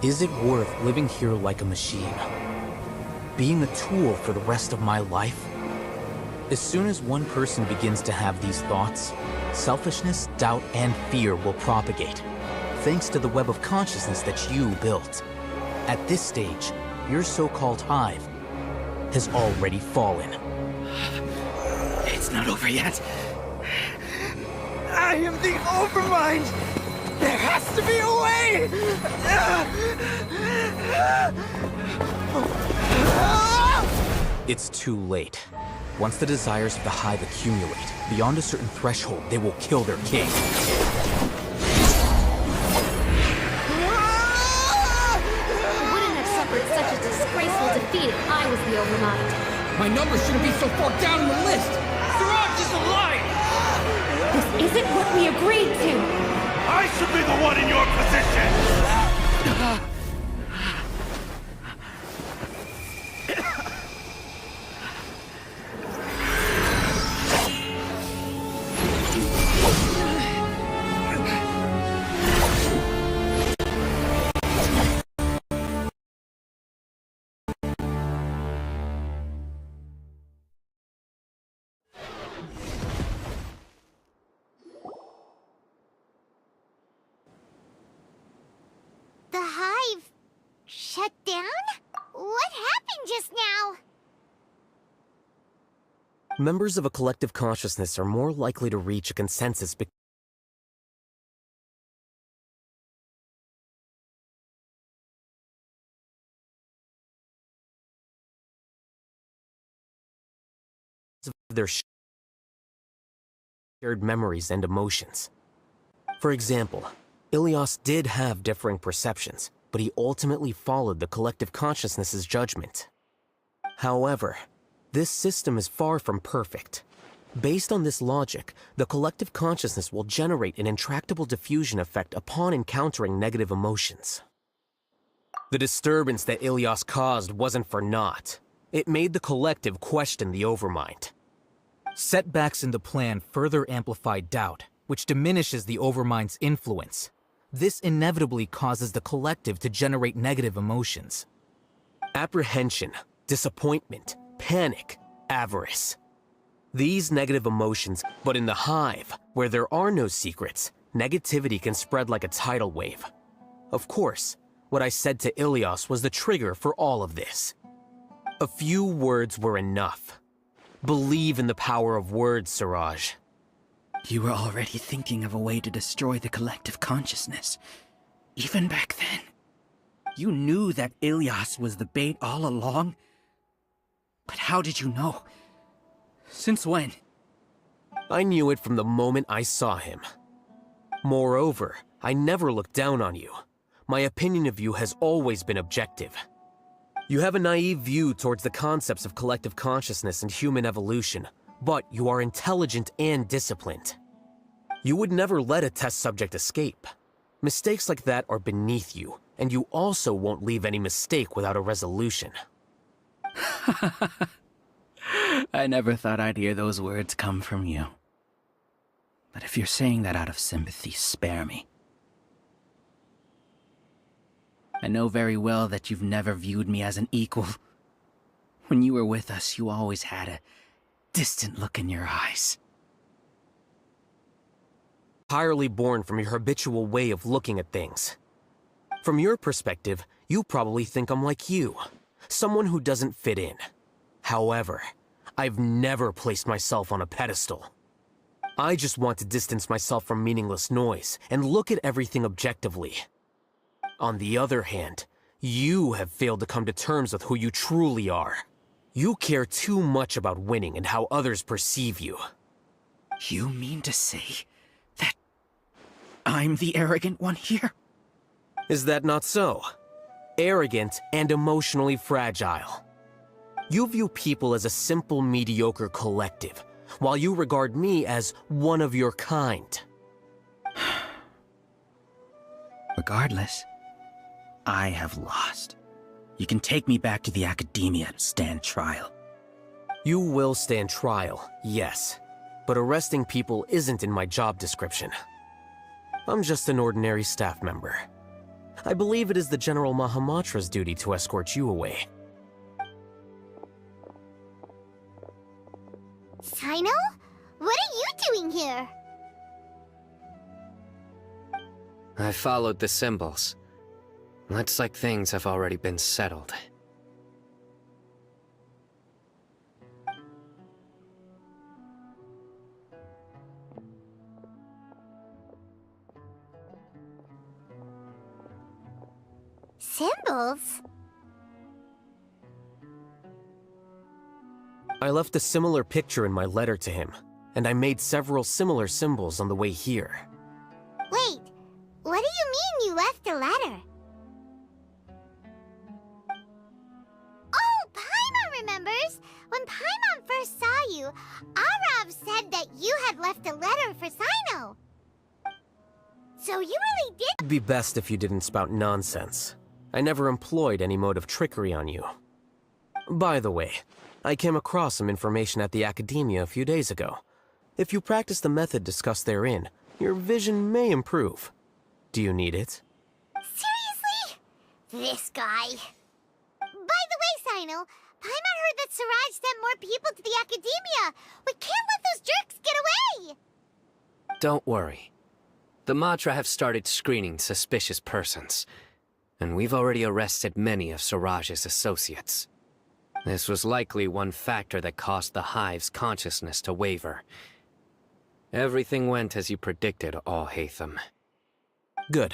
Is it worth living here like a machine? Being a tool for the rest of my life? As soon as one person begins to have these thoughts, selfishness, doubt, and fear will propagate, thanks to the web of consciousness that you built. At this stage, your so-called Hive has already fallen. It's not over yet. I am the Overmind! There has to be a way! It's too late. Once the desires of the Hive accumulate, beyond a certain threshold, they will kill their king. I wouldn't have suffered such a disgraceful defeat if I was the Overmind. My number shouldn't be so far down the list! Siraj is a liar! This isn't what we agreed to! I should be the one in your position! The Hive shut down? What happened just now? Members of a collective consciousness are more likely to reach a consensus because of their shared memories and emotions. For example, Ilias did have differing perceptions, but he ultimately followed the collective consciousness's judgment. However, this system is far from perfect. Based on this logic, the collective consciousness will generate an intractable diffusion effect upon encountering negative emotions. The disturbance that Ilias caused wasn't for naught. It made the collective question the Overmind. Setbacks in the plan further amplified doubt, which diminishes the Overmind's influence. This inevitably causes the collective to generate negative emotions. Apprehension, disappointment, panic, avarice. These negative emotions, but in the Hive, where there are no secrets, negativity can spread like a tidal wave. Of course, what I said to Ilias was the trigger for all of this. A few words were enough. Believe in the power of words, Siraj. You were already thinking of a way to destroy the collective consciousness. Even back then. You knew that Ilias was the bait all along. But how did you know? Since when? I knew it from the moment I saw him. Moreover, I never looked down on you. My opinion of you has always been objective. You have a naive view towards the concepts of collective consciousness and human evolution, but you are intelligent and disciplined. You would never let a test subject escape. Mistakes like that are beneath you, and you also won't leave any mistake without a resolution. I never thought I'd hear those words come from you. But if you're saying that out of sympathy, spare me. I know very well that you've never viewed me as an equal. When you were with us, you always had a distant look in your eyes. Entirely born from your habitual way of looking at things. From your perspective, you probably think I'm like you, someone who doesn't fit in. However, I've never placed myself on a pedestal. I just want to distance myself from meaningless noise and look at everything objectively. On the other hand, you have failed to come to terms with who you truly are. You care too much about winning and how others perceive you. You mean to say that I'm the arrogant one here? Is that not so? Arrogant and emotionally fragile. You view people as a simple, mediocre collective, while you regard me as one of your kind. Regardless, I have lost. You can take me back to the academia to stand trial. You will stand trial, yes. But arresting people isn't in my job description. I'm just an ordinary staff member. I believe it is the General Mahamatra's duty to escort you away. Sino? What are you doing here? I followed the symbols. Looks like things have already been settled. Symbols? I left a similar picture in my letter to him, and I made several similar symbols on the way here. Wait, what do you mean you left a letter? Oh, Paimon remembers! When Paimon first saw you, Arav said that you had left a letter for Sino. So you really did— It'd be best if you didn't spout nonsense. I never employed any mode of trickery on you. By the way, I came across some information at the Academia a few days ago. If you practice the method discussed therein, your vision may improve. Do you need it? Seriously? This guy. By the way, Sino, Paimon heard that Siraj sent more people to the Academia. We can't let those jerks get away! Don't worry. The Matra have started screening suspicious persons, and we've already arrested many of Siraj's associates. This was likely one factor that caused the Hive's consciousness to waver. Everything went as you predicted, Alhaithum. Good.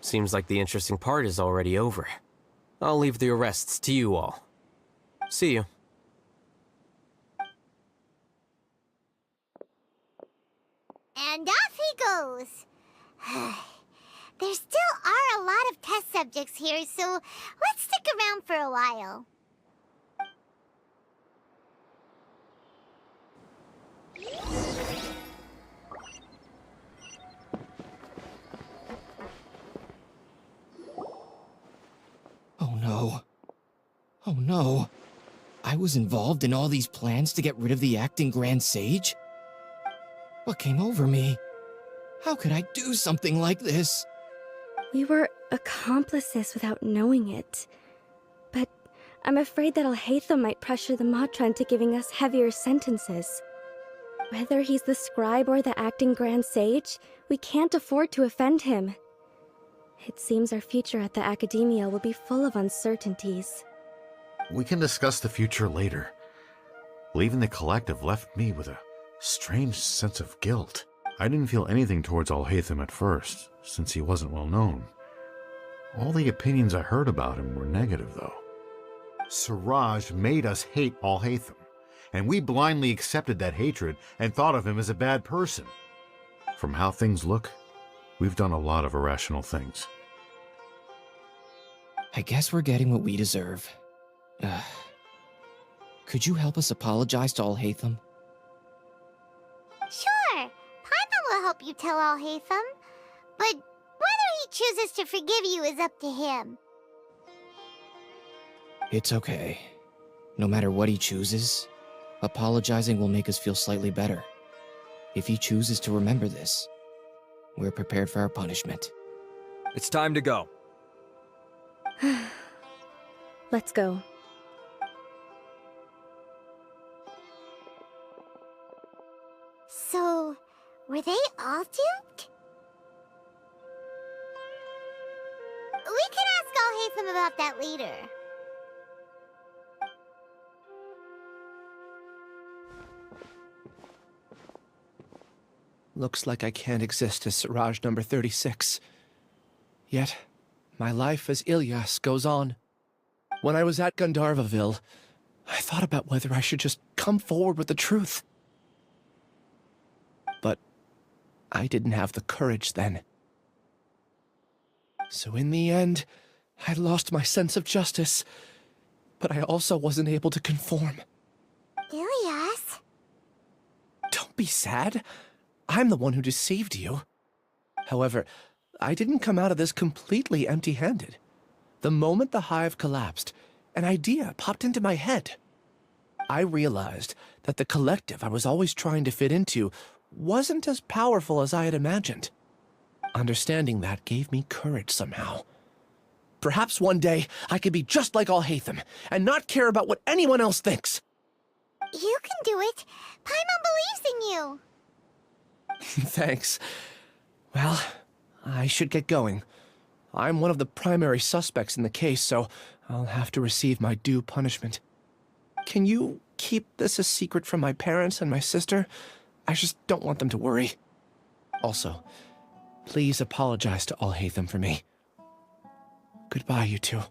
Seems like the interesting part is already over. I'll leave the arrests to you all. See you. And off he goes. There still are a lot of test subjects here, so let's stick around for a while. Oh no. Oh no. I was involved in all these plans to get rid of the acting Grand Sage? What came over me? How could I do something like this? We were accomplices without knowing it. But I'm afraid that Alhaithum might pressure the Matra into giving us heavier sentences. Whether he's the scribe or the acting Grand Sage, we can't afford to offend him. It seems our future at the Academia will be full of uncertainties. We can discuss the future later. Leaving the collective left me with a strange sense of guilt. I didn't feel anything towards Alhaithum at first, since he wasn't well known. All the opinions I heard about him were negative, though. Siraj made us hate Alhaithum, and we blindly accepted that hatred and thought of him as a bad person. From how things look, we've done a lot of irrational things. I guess we're getting what we deserve. Could you help us apologize to Alhaithum? Sure, Paimon will help you tell Alhaithum. But whether he chooses to forgive you is up to him. It's okay. No matter what he chooses, apologizing will make us feel slightly better. If he chooses to remember this, we're prepared for our punishment. It's time to go. Let's go. So, were they all duped? We can ask Alhaithum about that later. Looks like I can't exist as Siraj number 36. Yet, my life as Ilyas goes on. When I was at Gandharvaville, I thought about whether I should just come forward with the truth. But I didn't have the courage then. So in the end, I lost my sense of justice, but I also wasn't able to conform. Ilyas? Don't be sad. I'm the one who deceived you. However, I didn't come out of this completely empty-handed. The moment the hive collapsed, an idea popped into my head. I realized that the collective I was always trying to fit into wasn't as powerful as I had imagined. Understanding that gave me courage somehow. Perhaps one day I could be just like Alhaithum and not care about what anyone else thinks. You can do it. Paimon believes in you. Thanks. Well, I should get going. I'm one of the primary suspects in the case, so I'll have to receive my due punishment. Can you keep this a secret from my parents and my sister? I just don't want them to worry. Also, please apologize to Alhaithum for me. Goodbye, you two.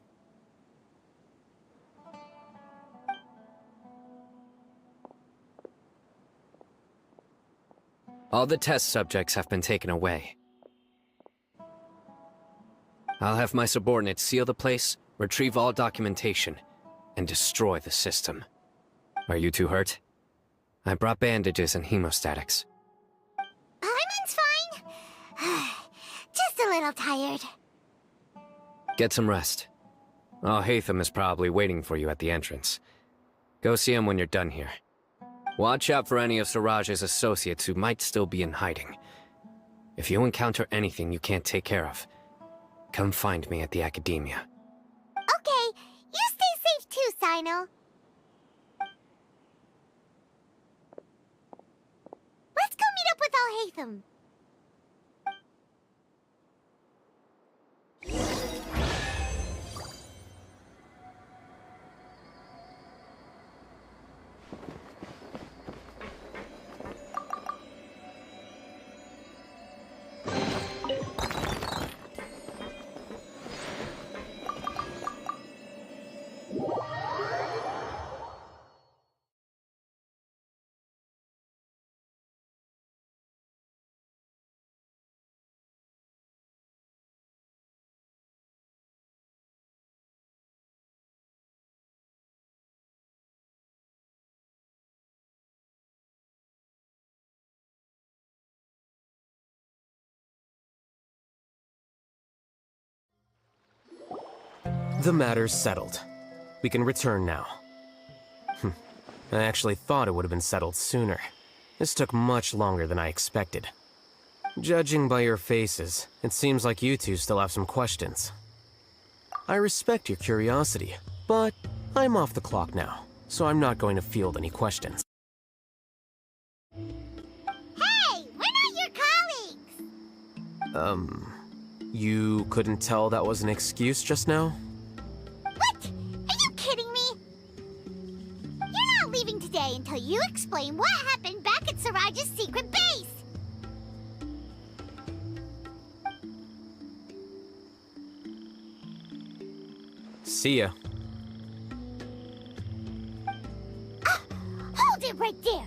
All the test subjects have been taken away. I'll have my subordinates seal the place, retrieve all documentation, and destroy the system. Are you two hurt? I brought bandages and hemostatics. Paimon's fine. Just a little tired. Get some rest. Alhaithum is probably waiting for you at the entrance. Go see him when you're done here. Watch out for any of Siraj's associates who might still be in hiding. If you encounter anything you can't take care of, come find me at the academia. Okay, you stay safe too, Sino. Let's go meet up with Alhaithum. The matter's settled. We can return now. I actually thought it would have been settled sooner. This took much longer than I expected. Judging by your faces, it seems like you two still have some questions. I respect your curiosity, but I'm off the clock now, so I'm not going to field any questions. Hey, we're not your colleagues! You couldn't tell that was an excuse just now? What? Are you kidding me? You're not leaving today until you explain what happened back at Siraj's secret base! See ya. Hold it right there!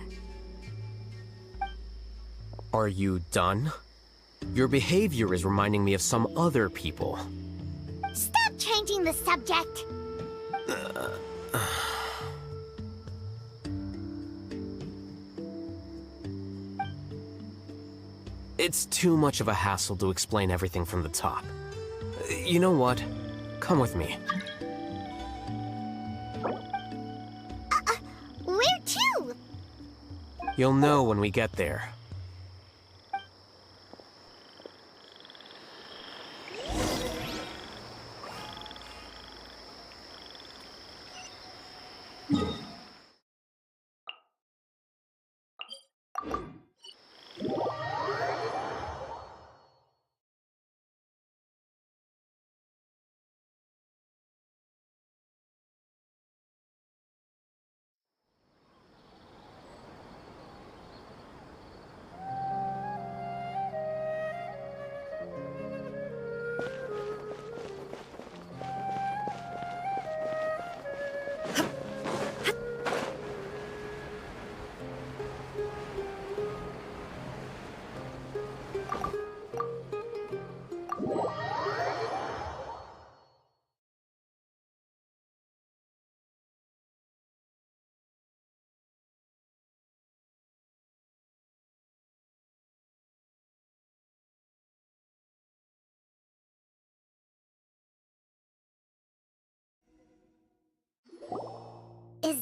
Are you done? Your behavior is reminding me of some other people. Stop changing the subject! It's too much of a hassle to explain everything from the top. You know what? Come with me. Where to? You'll know when we get there.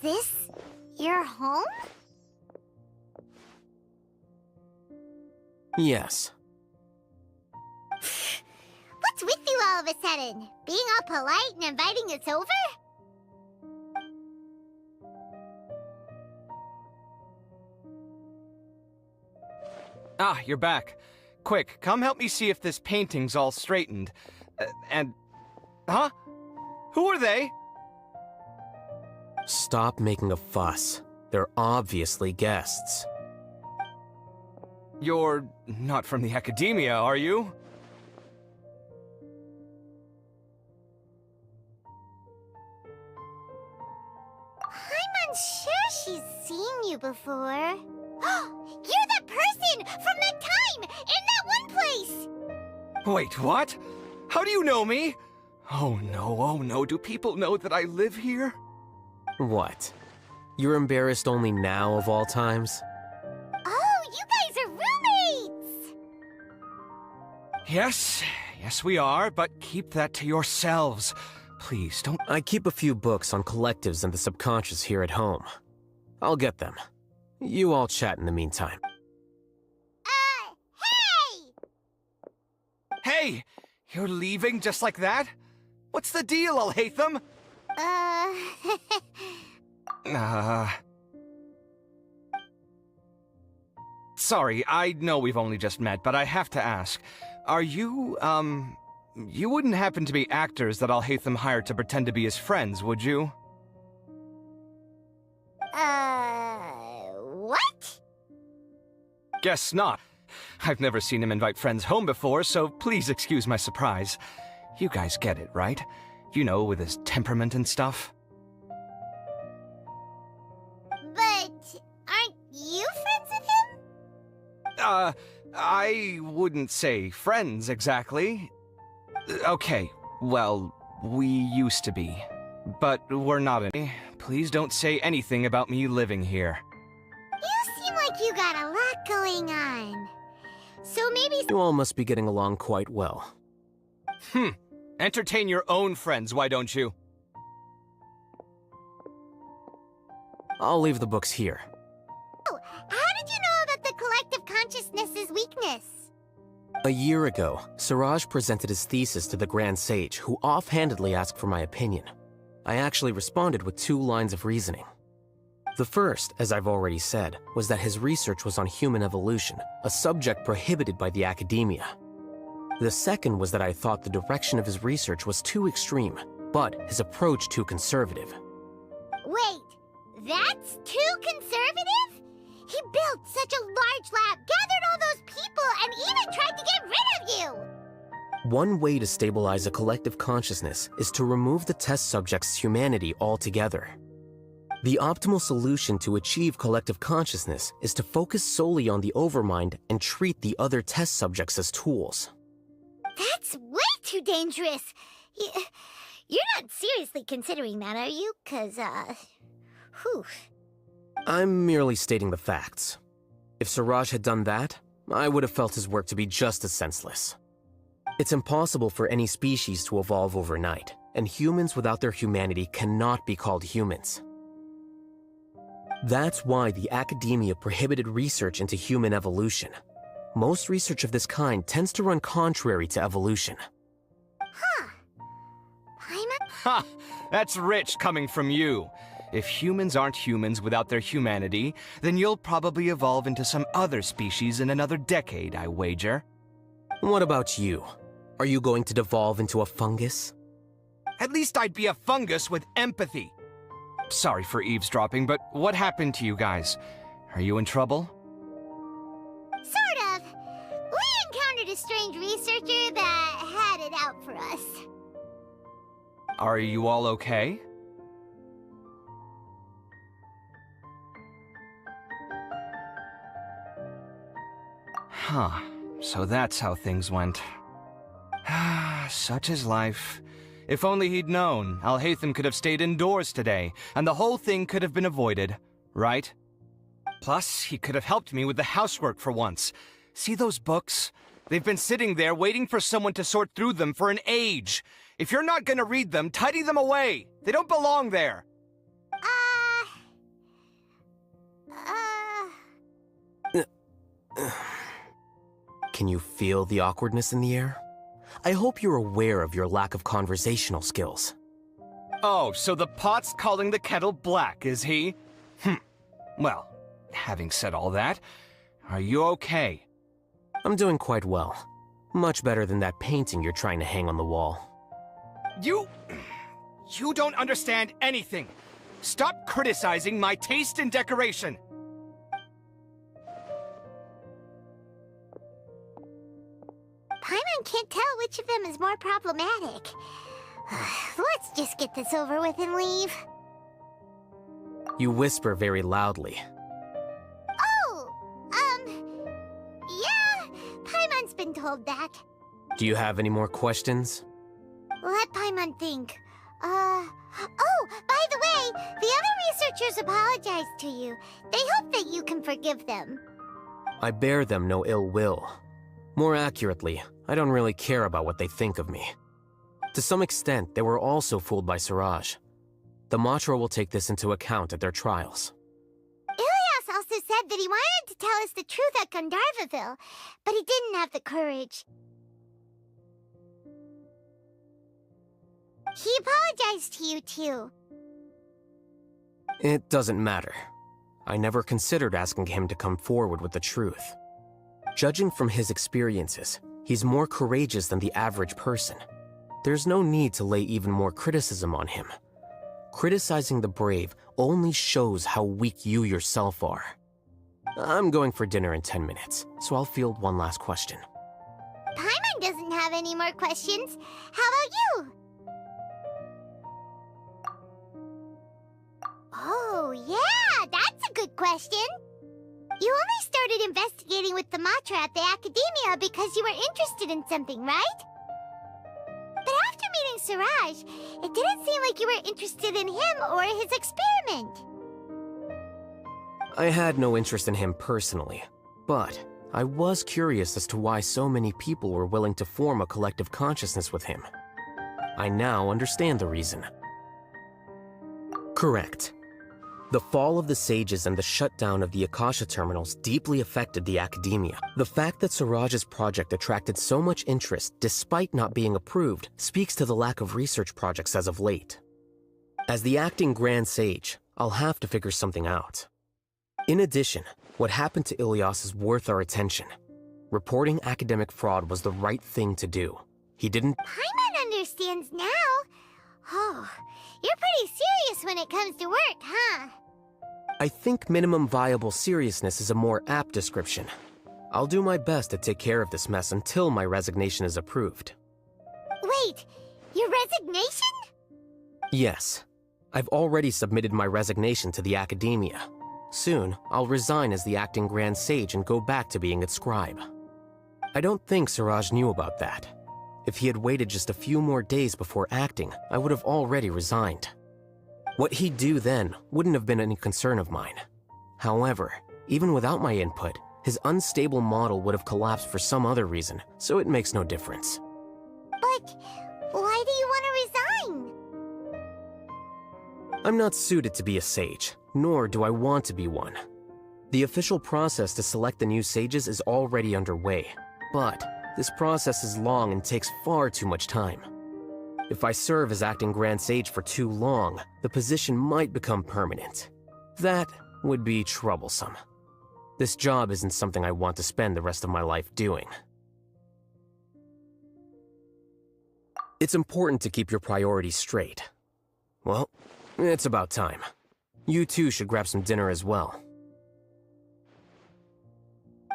this your home? Yes. What's with you all of a sudden? Being all polite and inviting us over? Ah, you're back. Quick, come help me see if this painting's all straightened. Huh? Who are they? Stop making a fuss. They're obviously guests. You're not from the academia, are you? I'm unsure she's seen you before. You're that person from that time in that one place! Wait, what? How do you know me? Oh no, do people know that I live here? What? You're embarrassed only now of all times? Oh, you guys are roommates! Yes we are, but keep that to yourselves. Please, don't— I keep a few books on collectives and the subconscious here at home. I'll get them. You all chat in the meantime. Hey! You're leaving just like that? What's the deal, Alhaithum? Sorry, I know we've only just met, but I have to ask. Are you, you wouldn't happen to be actors that Alhaithum hired to pretend to be his friends, would you? What? Guess not. I've never seen him invite friends home before, so please excuse my surprise. You guys get it, right? You know, with his temperament and stuff. But aren't you friends with him? I wouldn't say friends exactly. Okay, well, we used to be. But we're not any. Please don't say anything about me living here. You seem like you got a lot going on. So maybe— You all must be getting along quite well. Entertain your own friends, why don't you? I'll leave the books here. Oh, how did you know about the collective consciousness's weakness? A year ago, Siraj presented his thesis to the Grand Sage, who offhandedly asked for my opinion. I actually responded with 2 lines of reasoning. The first, as I've already said, was that his research was on human evolution, a subject prohibited by the academia. The second was that I thought the direction of his research was too extreme, but his approach too conservative. Wait, that's too conservative? He built such a large lab, gathered all those people, and even tried to get rid of you! One way to stabilize a collective consciousness is to remove the test subject's humanity altogether. The optimal solution to achieve collective consciousness is to focus solely on the overmind and treat the other test subjects as tools. That's way too dangerous! You're not seriously considering that, are you? 'Cause, whew. I'm merely stating the facts. If Siraj had done that, I would have felt his work to be just as senseless. It's impossible for any species to evolve overnight, and humans without their humanity cannot be called humans. That's why the academia prohibited research into human evolution. Most research of this kind tends to run contrary to evolution. Ha! That's rich coming from you. If humans aren't humans without their humanity, then you'll probably evolve into some other species in another decade, I wager. What about you? Are you going to devolve into a fungus? At least I'd be a fungus with empathy. Sorry for eavesdropping, but what happened to you guys? Are you in trouble? Sort of. We encountered a strange researcher that had it out for us. Are you all okay? Huh. So that's how things went. Such is life. If only he'd known, Alhaithum could have stayed indoors today, and the whole thing could have been avoided, right? Plus, he could have helped me with the housework for once. See those books? They've been sitting there waiting for someone to sort through them for an age. If you're not gonna read them, tidy them away. They don't belong there. Can you feel the awkwardness in the air? I hope you're aware of your lack of conversational skills. Oh, so the pot's calling the kettle black, is he? Well, having said all that, are you okay? I'm doing quite well. Much better than that painting you're trying to hang on the wall. You don't understand anything. Stop criticizing my taste in decoration. Paimon can't tell which of them is more problematic. Let's just get this over with and leave. You whisper very loudly. Oh, yeah, Paimon's been told that. Do you have any more questions? Let Paimon think. Oh, by the way, the other researchers apologized to you. They hope that you can forgive them. I bear them no ill will. More accurately, I don't really care about what they think of me. To some extent, they were also fooled by Siraj. The Matra will take this into account at their trials. Ilias also said that he wanted to tell us the truth at Gandharvaville, but he didn't have the courage. He apologized to you, too. It doesn't matter. I never considered asking him to come forward with the truth. Judging from his experiences, he's more courageous than the average person. There's no need to lay even more criticism on him. Criticizing the brave only shows how weak you yourself are. I'm going for dinner in 10 minutes, so I'll field one last question. Paimon doesn't have any more questions. How about you? Oh, yeah, that's a good question. You only started investigating with the Matra at the Academia because you were interested in something, right? But after meeting Siraj, it didn't seem like you were interested in him or his experiment. I had no interest in him personally, but I was curious as to why so many people were willing to form a collective consciousness with him. I now understand the reason. Correct. The fall of the Sages and the shutdown of the Akasha terminals deeply affected the Academia. The fact that Siraj's project attracted so much interest despite not being approved speaks to the lack of research projects as of late. As the acting Grand Sage, I'll have to figure something out. In addition, what happened to Ilias is worth our attention. Reporting academic fraud was the right thing to do. He didn't— Paimon understands now. Oh, you're pretty serious when it comes to work, huh? I think minimum viable seriousness is a more apt description. I'll do my best to take care of this mess until my resignation is approved. Wait, your resignation? Yes. I've already submitted my resignation to the Academia. Soon, I'll resign as the acting Grand Sage and go back to being its scribe. I don't think Siraj knew about that. If he had waited just a few more days before acting, I would have already resigned. What he'd do then wouldn't have been any concern of mine. However, even without my input, his unstable model would have collapsed for some other reason, so it makes no difference. But why do you want to resign? I'm not suited to be a sage, nor do I want to be one. The official process to select the new sages is already underway, but this process is long and takes far too much time. If I serve as acting Grand Sage for too long, the position might become permanent. That would be troublesome. This job isn't something I want to spend the rest of my life doing. It's important to keep your priorities straight. Well, it's about time. You too should grab some dinner as well.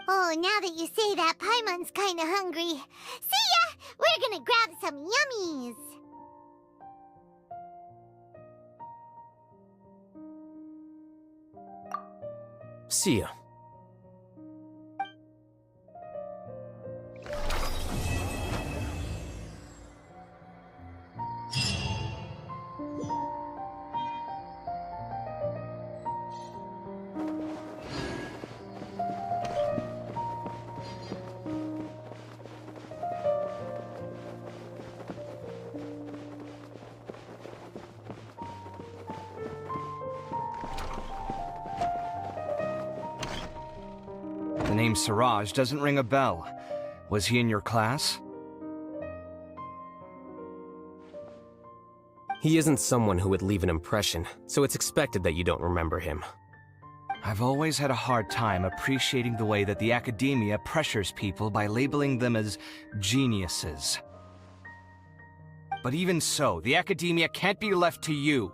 Oh, now that you say that, Paimon's kinda hungry. See ya! We're gonna grab some yummies! See ya. name Siraj doesn't ring a bell. Was he in your class? He isn't someone who would leave an impression, so it's expected that you don't remember him. I've always had a hard time appreciating the way that the academia pressures people by labeling them as geniuses. But even so, the academia can't be left to you.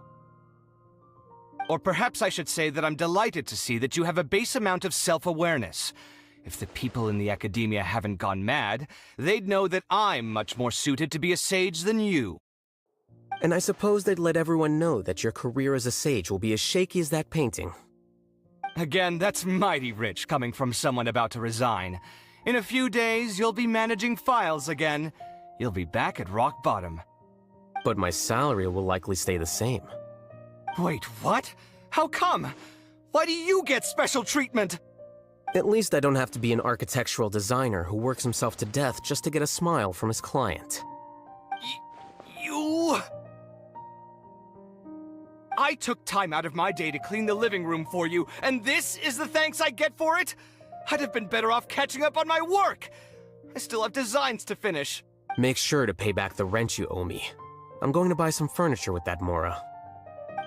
Or perhaps I should say that I'm delighted to see that you have a base amount of self-awareness. If the people in the academia haven't gone mad, they'd know that I'm much more suited to be a sage than you. And I suppose they'd let everyone know that your career as a sage will be as shaky as that painting. Again, that's mighty rich coming from someone about to resign. In a few days, you'll be managing files again. You'll be back at rock bottom. But my salary will likely stay the same. Wait, what? How come? Why do you get special treatment? At least I don't have to be an architectural designer who works himself to death just to get a smile from his client. You... I took time out of my day to clean the living room for you, and this is the thanks I get for it? I'd have been better off catching up on my work. I still have designs to finish. Make sure to pay back the rent you owe me. I'm going to buy some furniture with that Mora.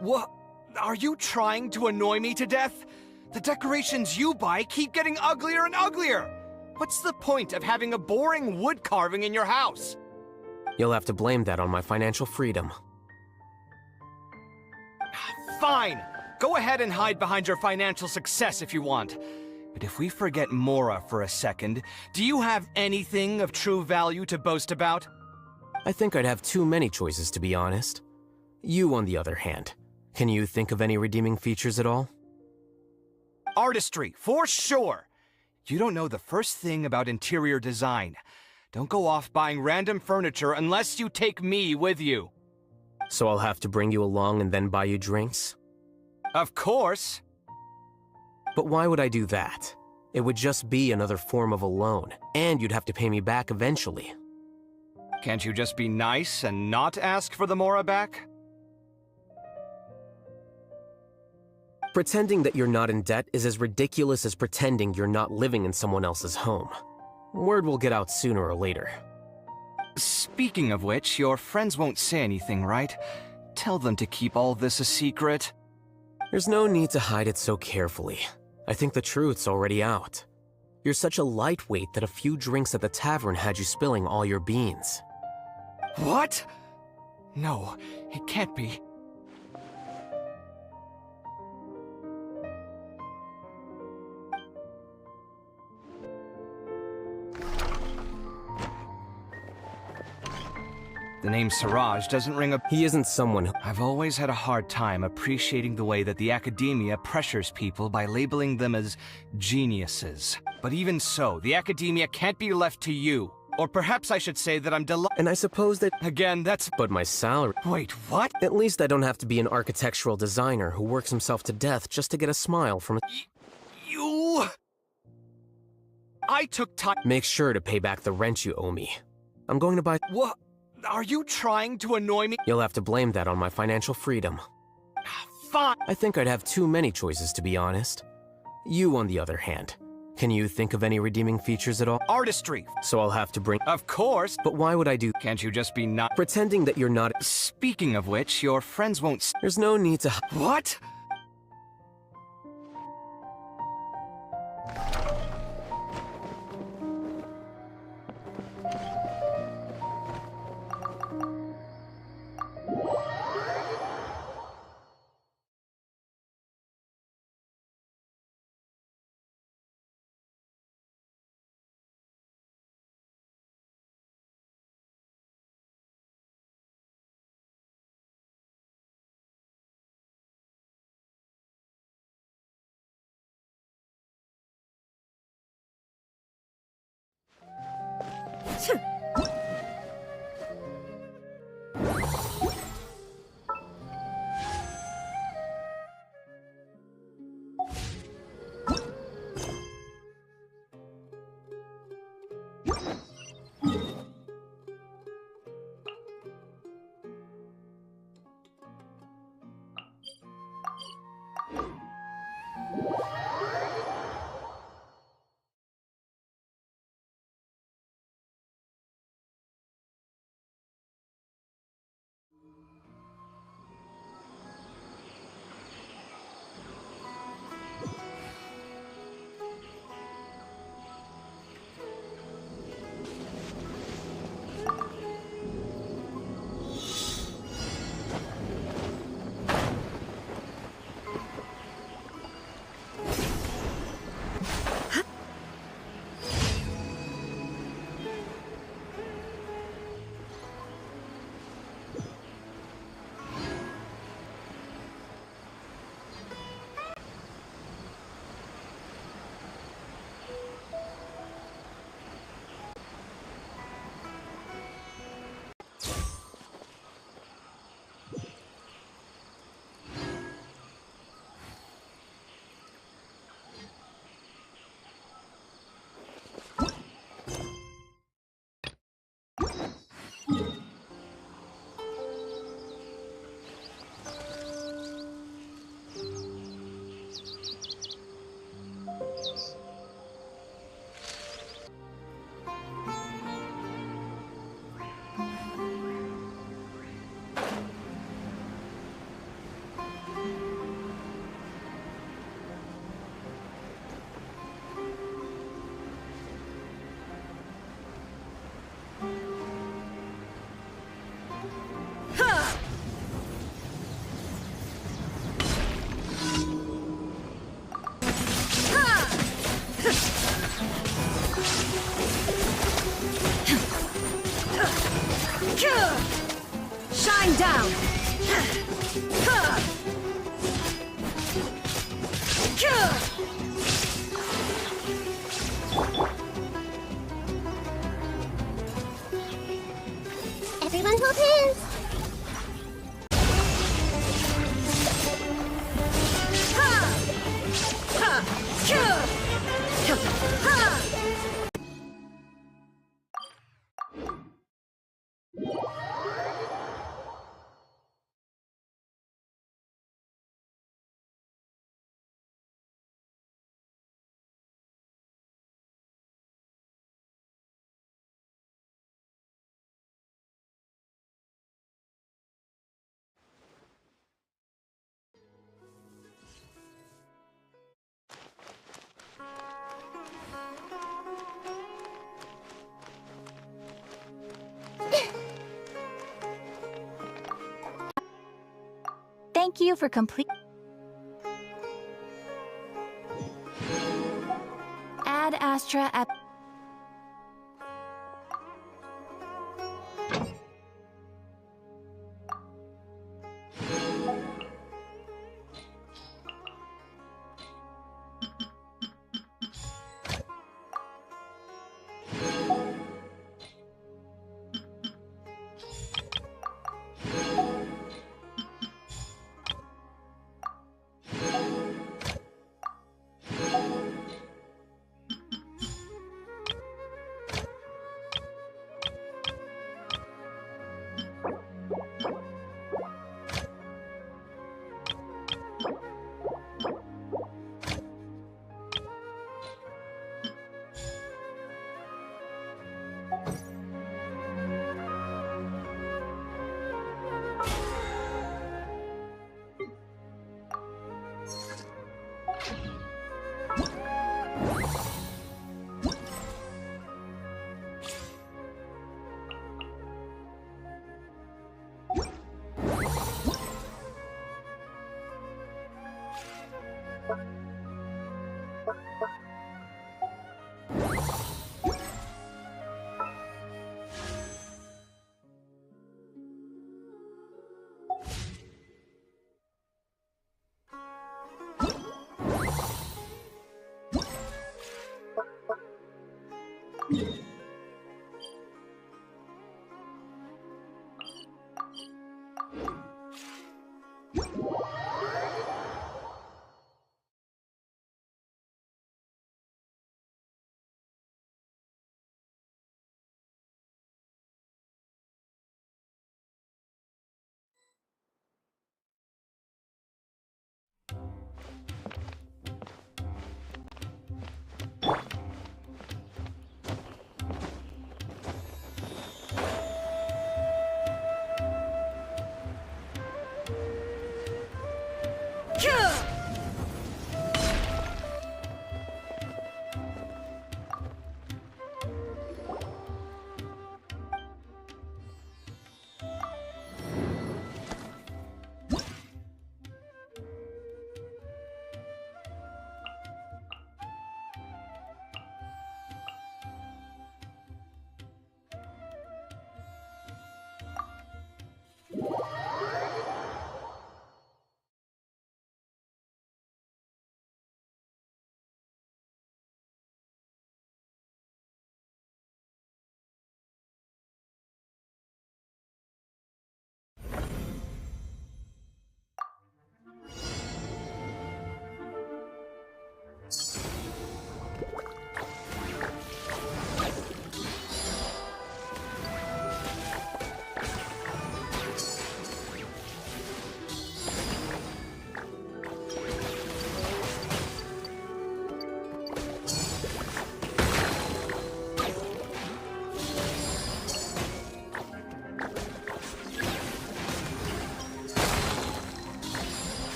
What? Are you trying to annoy me to death? The decorations you buy keep getting uglier and uglier. What's the point of having a boring wood carving in your house? You'll have to blame that on my financial freedom. Fine! Go ahead and hide behind your financial success if you want. But if we forget Mora for a second, do you have anything of true value to boast about? I think I'd have too many choices, to be honest. You, on the other hand, can you think of any redeeming features at all? Artistry, for sure! You don't know the first thing about interior design. Don't go off buying random furniture unless you take me with you. So I'll have to bring you along and then buy you drinks? Of course! But why would I do that? It would just be another form of a loan, and you'd have to pay me back eventually. Can't you just be nice and not ask for the Mora back? Pretending that you're not in debt is as ridiculous as pretending you're not living in someone else's home. Word will get out sooner or later. Speaking of which, your friends won't say anything, right? Tell them to keep all this a secret. There's no need to hide it so carefully. I think the truth's already out. You're such a lightweight that a few drinks at the tavern had you spilling all your beans. What? No, it can't be. The name Siraj doesn't ring a... He isn't someone who... I've always had a hard time appreciating the way that the academia pressures people by labeling them as geniuses. But even so, the academia can't be left to you. Or perhaps I should say that I'm And I suppose that... Again, that's... But my salary... Wait, what? At least I don't have to be an architectural designer who works himself to death just to get a smile from... You... I took time... Make sure to pay back the rent you owe me. I'm going to buy... What? Are you trying to annoy me? You'll have to blame that on my financial freedom. Fine. I think I'd have too many choices, to be honest. You, on the other hand, can you think of any redeeming features at all? Artistry. So I'll have to bring... Of course. But why would I do... Can't you just be not... Pretending that you're not... Speaking of which, your friends won't... There's no need to... What? Everyone hold hands. Thank you for complete. Add Astra at.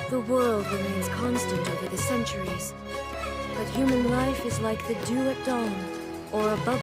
The world remains constant over the centuries, but human life is like the dew at dawn, or above